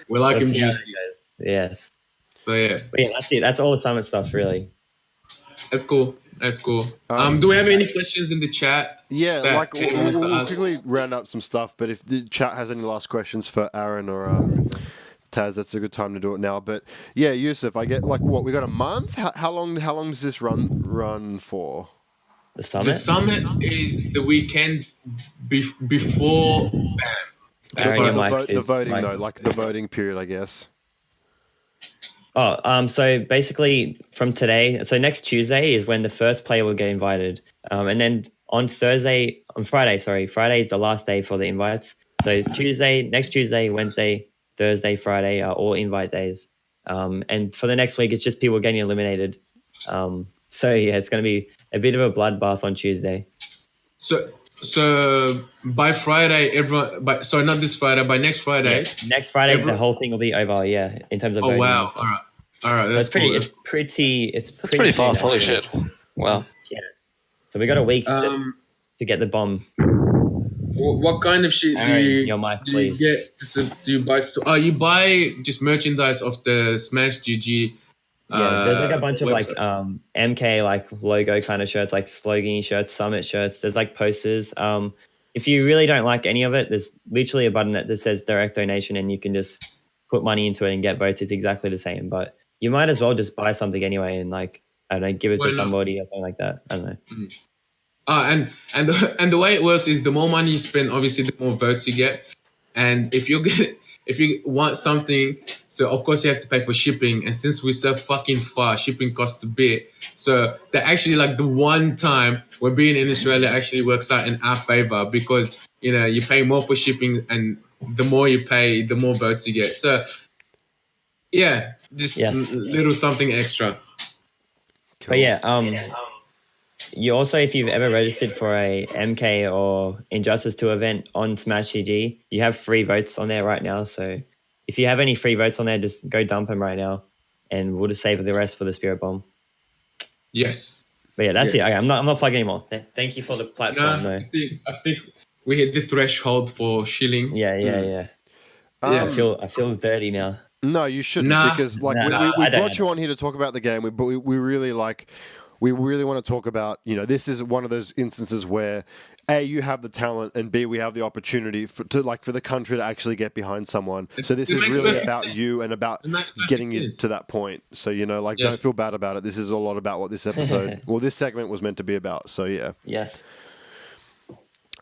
[SPEAKER 1] We like him
[SPEAKER 4] see how it
[SPEAKER 1] juicy.
[SPEAKER 4] goes. Yes.
[SPEAKER 1] So yeah.
[SPEAKER 4] But yeah, that's it. That's all the summit stuff, really.
[SPEAKER 1] That's cool. Do we have any questions in the chat?
[SPEAKER 2] Yeah,
[SPEAKER 1] that
[SPEAKER 2] like
[SPEAKER 1] anyone wants to
[SPEAKER 2] we'll
[SPEAKER 1] ask?
[SPEAKER 2] quickly round up some stuff, but if the chat has any last questions for Aaron or Taz, that's a good time to do it now. But yeah, Youssef, I get like what we got a month. How long does this run for?
[SPEAKER 4] The
[SPEAKER 1] The
[SPEAKER 4] summit.
[SPEAKER 1] summit is the weekend before BAM.
[SPEAKER 2] As
[SPEAKER 4] Aaron,
[SPEAKER 2] far
[SPEAKER 4] your
[SPEAKER 2] as
[SPEAKER 4] mic
[SPEAKER 2] the
[SPEAKER 4] is-
[SPEAKER 2] voting
[SPEAKER 4] mic-
[SPEAKER 2] though, like the voting period, I guess.
[SPEAKER 4] So basically from today, so next Tuesday is when the first player will get invited. And then Friday is the last day for the invites. So next Tuesday, Wednesday, Thursday, Friday are all invite days. And for the next week, it's just people getting eliminated. So yeah, it's going to be a bit of a bloodbath on Tuesday.
[SPEAKER 1] So by Friday, not this Friday, by next Friday.
[SPEAKER 4] Yeah, next Friday, the whole thing will be over. Yeah, in terms of
[SPEAKER 1] Oh
[SPEAKER 4] voting
[SPEAKER 1] wow!
[SPEAKER 4] and stuff.
[SPEAKER 1] All right.
[SPEAKER 4] So
[SPEAKER 1] That's
[SPEAKER 4] it's
[SPEAKER 1] cool.
[SPEAKER 4] pretty.
[SPEAKER 5] That's pretty fast.
[SPEAKER 4] soon,
[SPEAKER 5] Holy
[SPEAKER 4] actually.
[SPEAKER 5] shit! Wow.
[SPEAKER 4] Yeah. So we got a week to get the bomb.
[SPEAKER 1] What kind of shit
[SPEAKER 4] Aaron,
[SPEAKER 1] do
[SPEAKER 4] your mic,
[SPEAKER 1] you
[SPEAKER 4] please.
[SPEAKER 1] get? Do you buy? You buy just merchandise of the Smash GG.
[SPEAKER 4] Yeah, there's like a bunch of like
[SPEAKER 1] website.
[SPEAKER 4] MK like logo kind of shirts, like slogan shirts, summit shirts. There's like posters. If you really don't like any of it, there's literally a button that just says direct donation, and you can just put money into it and get votes. It's exactly the same, but you might as well just buy something anyway and like I don't know, give it
[SPEAKER 1] Why
[SPEAKER 4] to
[SPEAKER 1] not?
[SPEAKER 4] somebody or something like that. I don't know.
[SPEAKER 1] And the way it works is the more money you spend, obviously the more votes you get. And if you want something, so of course you have to pay for shipping. And since we're so fucking far, shipping costs a bit. So that actually like the one time where being in Australia actually works out in our favor because you pay more for shipping, and the more you pay, the more votes you get. So yeah, just little something extra.
[SPEAKER 4] But yeah, you also, if you've ever registered for a MK or Injustice 2 event on Smash GG, you have free votes on there right now. So if you have any free votes on there, just go dump them right now, and we'll just save the rest for the Spirit Bomb.
[SPEAKER 1] Yes.
[SPEAKER 4] But yeah, that's it. Okay, I'm not plugging anymore. Thank you for the platform, though.
[SPEAKER 1] I think we hit the threshold for shilling.
[SPEAKER 4] Yeah. I feel dirty now.
[SPEAKER 2] No, you shouldn't,
[SPEAKER 1] Nah.
[SPEAKER 2] because like
[SPEAKER 4] Nah,
[SPEAKER 2] we
[SPEAKER 4] I don't
[SPEAKER 2] brought you on here to talk about the game, but we really want to talk about, this is one of those instances where A, you have the talent, and B, we have the opportunity for the country to actually get behind someone. So this
[SPEAKER 1] It
[SPEAKER 2] is
[SPEAKER 1] makes
[SPEAKER 2] really
[SPEAKER 1] perfect
[SPEAKER 2] about you and about
[SPEAKER 1] It makes perfect
[SPEAKER 2] getting you
[SPEAKER 1] sense.
[SPEAKER 2] to that point. So, don't
[SPEAKER 1] Yes.
[SPEAKER 2] feel bad about it. This is a lot about what this episode, this segment was meant to be about. So, yeah.
[SPEAKER 4] Yes.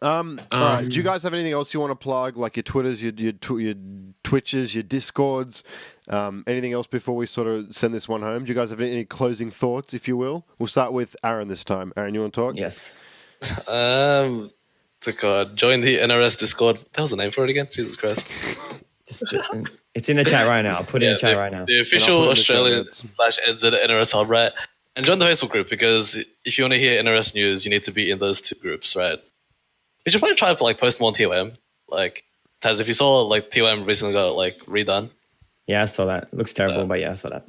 [SPEAKER 2] All right. Do you guys have anything else you want to plug, like your Twitters, your Twitches, your Discords, anything else before we sort of send this one home? Do you guys have any closing thoughts, if you will? We'll start with Aaron this time. Aaron, you want to talk?
[SPEAKER 4] Yes.
[SPEAKER 5] Join the NRS Discord. That was the name for it again. Jesus Christ.
[SPEAKER 4] It's in the chat right now. I'll put it in the chat right now.
[SPEAKER 5] The
[SPEAKER 2] And
[SPEAKER 5] official
[SPEAKER 2] I'll put it in the show
[SPEAKER 5] Australian
[SPEAKER 2] notes.
[SPEAKER 5] /NZ NRS hub, right? And join the Facebook group, because if you want to hear NRS news, you need to be in those two groups, right? we should probably try to like post more TOM. Like, Taz, if you saw like TOM recently got like redone.
[SPEAKER 4] Yeah, I saw that. It looks terrible, but yeah, I saw that.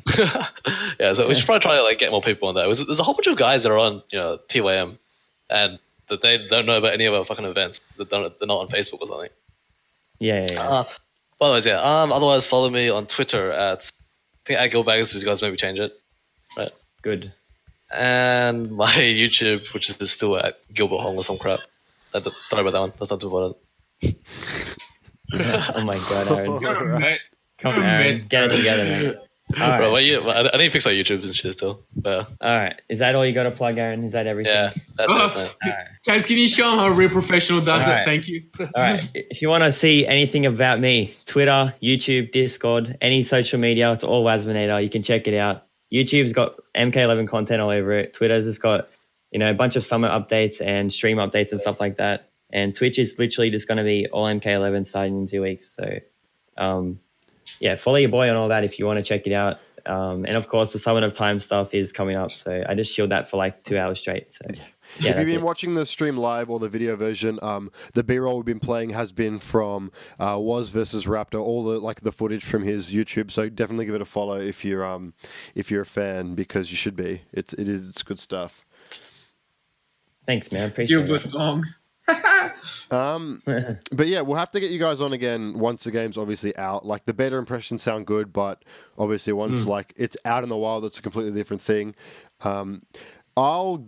[SPEAKER 5] Yeah, so we should probably try to like get more people on there. There's a whole bunch of guys that are on, TYM, and they don't know about any of our fucking events. They're not on Facebook or something.
[SPEAKER 4] Yeah.
[SPEAKER 5] But otherwise, yeah. Otherwise, follow me on Twitter at Gilbagz, so you guys maybe change it, right?
[SPEAKER 4] Good.
[SPEAKER 5] And my YouTube, which is still at Gilbert Hong or some crap. Don't worry about that one. That's not too important.
[SPEAKER 4] Oh my god, Aaron.
[SPEAKER 1] Nice.
[SPEAKER 4] Come on, Aaron. Get it together, man. All right.
[SPEAKER 5] Bro, I need to fix our YouTube and shit still. But,
[SPEAKER 4] All right. Is that all you got to plug, Aaron? Is that everything?
[SPEAKER 5] yeah, that's it, man.
[SPEAKER 4] All right.
[SPEAKER 1] Taz, can you show him how a real professional does
[SPEAKER 4] All
[SPEAKER 1] it?
[SPEAKER 4] right.
[SPEAKER 1] Thank you.
[SPEAKER 4] All right. If you want to see anything about me, Twitter, YouTube, Discord, any social media, it's all Wazminator. You can check it out. YouTube's got MK11 content all over it. Twitter's just got, a bunch of summer updates and stream updates and stuff like that. And Twitch is literally just going to be all MK11 starting in 2 weeks. So, follow your boy on all that if you want to check it out. And of course, the Summon of Time stuff is coming up. So I just chilled that for like 2 hours straight. So yeah,
[SPEAKER 2] if you've been watching the stream live or the video version, the B-roll we've been playing has been from Waz versus Raptor, all the footage from his YouTube. So definitely give it a follow if you're a fan, because you should be. It's good stuff.
[SPEAKER 4] Thanks, man. Appreciate it.
[SPEAKER 1] Gilbert Gong.
[SPEAKER 2] But yeah, we'll have to get you guys on again once the game's obviously out. Like, the beta impressions sound good, but obviously once like it's out in the wild, it's a completely different thing. I'll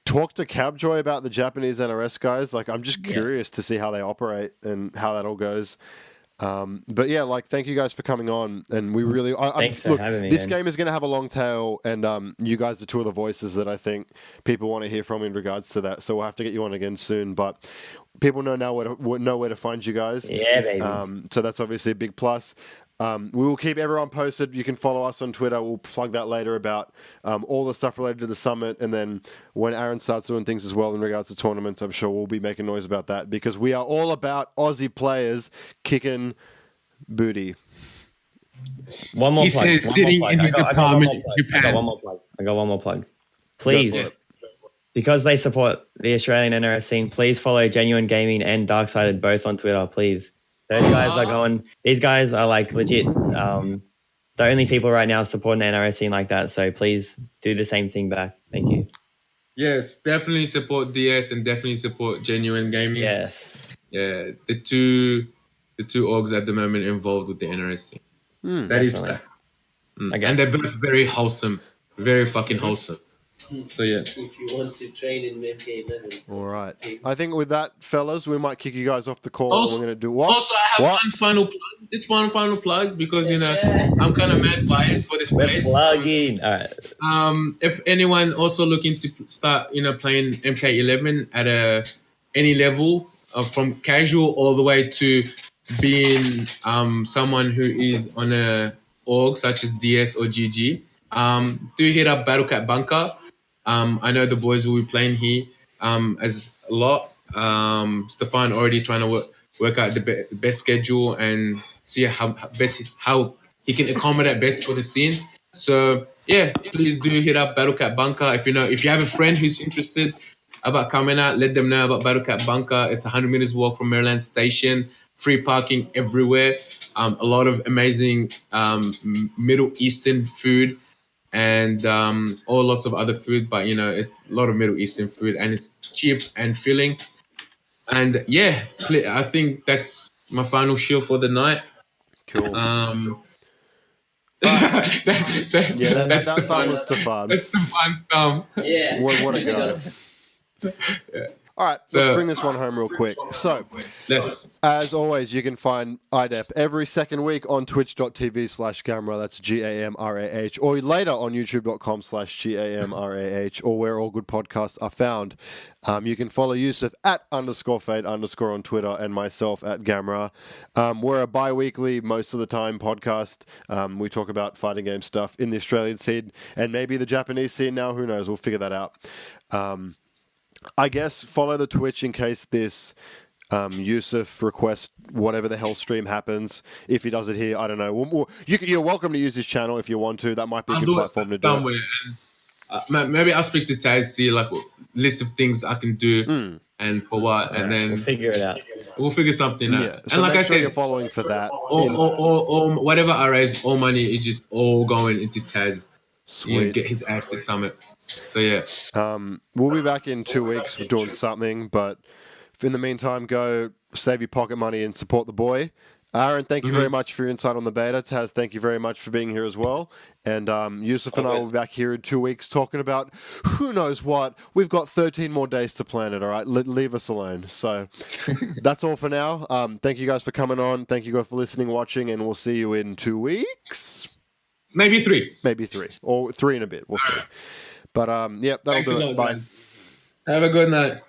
[SPEAKER 2] talk to Cabjoy about the Japanese NRS guys. Like, I'm just curious to see how they operate and how that all goes. But yeah, like, thank you guys for coming on, and we really
[SPEAKER 4] Thanks for having me,
[SPEAKER 2] this
[SPEAKER 4] man.
[SPEAKER 2] game is going to have a long tail, and you guys are two of the voices that I think people want to hear from in regards to that, so we'll have to get you on again soon. But people know where to find you guys.
[SPEAKER 4] Yeah, baby.
[SPEAKER 2] So that's obviously a big plus. We will keep everyone posted. You can follow us on Twitter. We'll plug that later about all the stuff related to the summit. And then when Aaron starts doing things as well in regards to tournaments, I'm sure we'll be making noise about that, because we are all about Aussie players kicking booty.
[SPEAKER 4] One more
[SPEAKER 1] He
[SPEAKER 4] plug.
[SPEAKER 1] says
[SPEAKER 4] One
[SPEAKER 1] sitting
[SPEAKER 4] more
[SPEAKER 1] in
[SPEAKER 4] plug.
[SPEAKER 1] his
[SPEAKER 4] I got
[SPEAKER 1] apartment
[SPEAKER 4] one more
[SPEAKER 1] in
[SPEAKER 4] plug. I got one more plug.
[SPEAKER 2] Go
[SPEAKER 4] Please,
[SPEAKER 2] for it.
[SPEAKER 4] because they support the Australian NRS scene, please follow Genuine Gaming and Darksided both on Twitter, please. Those guys are going. These guys are like legit. The only people right now supporting the NRS scene like that. So please do the same thing back. Thank you.
[SPEAKER 1] Yes, definitely support DS and definitely support Genuine Gaming.
[SPEAKER 4] Yes.
[SPEAKER 1] Yeah, the two orgs at the moment involved with the NRS scene. That is
[SPEAKER 4] definitely.
[SPEAKER 1] fact.
[SPEAKER 4] Okay.
[SPEAKER 1] And they're both very wholesome, very fucking wholesome. So yeah.
[SPEAKER 3] If you want to train in MK11.
[SPEAKER 2] All right. I think with that, fellas, we might kick you guys off the call.
[SPEAKER 1] Also-
[SPEAKER 2] We're going to do what?
[SPEAKER 1] Also, I have
[SPEAKER 2] What?
[SPEAKER 1] one final plug. This one final plug, because I'm kind of mad biased for this
[SPEAKER 4] We're
[SPEAKER 1] place.
[SPEAKER 4] plugging. All right.
[SPEAKER 1] If anyone also looking to start, playing MK11 at any level, from casual all the way to being someone who is on a org such as DS or GG, do hit up Battlecat Bunker. I know the boys will be playing here as a lot. Stefan already trying to work out the best schedule and see how he can accommodate best for the scene. So yeah, please do hit up Battlecat Bunker. If you have a friend who's interested about coming out, let them know about Battlecat Bunker. It's 100 meters walk from Maryland Station. Free parking everywhere. A lot of amazing Middle Eastern food. And lots of other food, but a lot of Middle Eastern food, and it's cheap and filling. And yeah, I think that's my final shield for the night.
[SPEAKER 2] Cool.
[SPEAKER 1] That's
[SPEAKER 2] that thumb was Stefan.
[SPEAKER 1] That's the fun stuff.
[SPEAKER 3] Yeah.
[SPEAKER 2] What a guy. All right, let's bring this one home real quick. So, as always, you can find IDEP every second week on twitch.tv/Gamrah, that's GAMRAH, or later on youtube.com/GAMRAH, or where all good podcasts are found. You can follow Youssef at _fade_ on Twitter, and myself at Gamrah. We're a bi-weekly, most of the time, podcast. We talk about fighting game stuff in the Australian scene, and maybe the Japanese scene now, who knows, we'll figure that out. I guess follow the Twitch in case this Youssef request, whatever the hell stream happens. If he does it here, I don't know. You're welcome to use his channel if you want to. That might be a good platform to do it.
[SPEAKER 1] Maybe I'll speak to Taz, see like a list of things I can do, and for what, and
[SPEAKER 4] We'll
[SPEAKER 1] then
[SPEAKER 4] figure it out.
[SPEAKER 1] we'll figure something out.
[SPEAKER 2] Yeah. So
[SPEAKER 1] And like
[SPEAKER 2] make
[SPEAKER 1] I
[SPEAKER 2] sure
[SPEAKER 1] said,
[SPEAKER 2] you're following for that.
[SPEAKER 1] all whatever I raise, all money is just all going into Taz.
[SPEAKER 2] Sweet.
[SPEAKER 1] Get his ass to Summit. So yeah,
[SPEAKER 2] We'll be back in 2 weeks for doing something, but in the meantime, go save your pocket money and support the boy. Aaron, thank you very much for your insight on the beta. Taz, thank you very much for being here as well. And Youssef and I will be back here in 2 weeks talking about who knows what. We've got 13 more days to plan it, all right? Leave us alone. So that's all for now. Thank you guys for coming on. Thank you guys for listening, watching, and we'll see you in 2 weeks.
[SPEAKER 1] maybe 3.
[SPEAKER 2] Maybe 3. Or 3 and a bit. We'll see. But, yeah, that'll
[SPEAKER 1] Thanks
[SPEAKER 2] do
[SPEAKER 1] a
[SPEAKER 2] it.
[SPEAKER 1] lot,
[SPEAKER 2] Bye.
[SPEAKER 1] guys. Have a good night.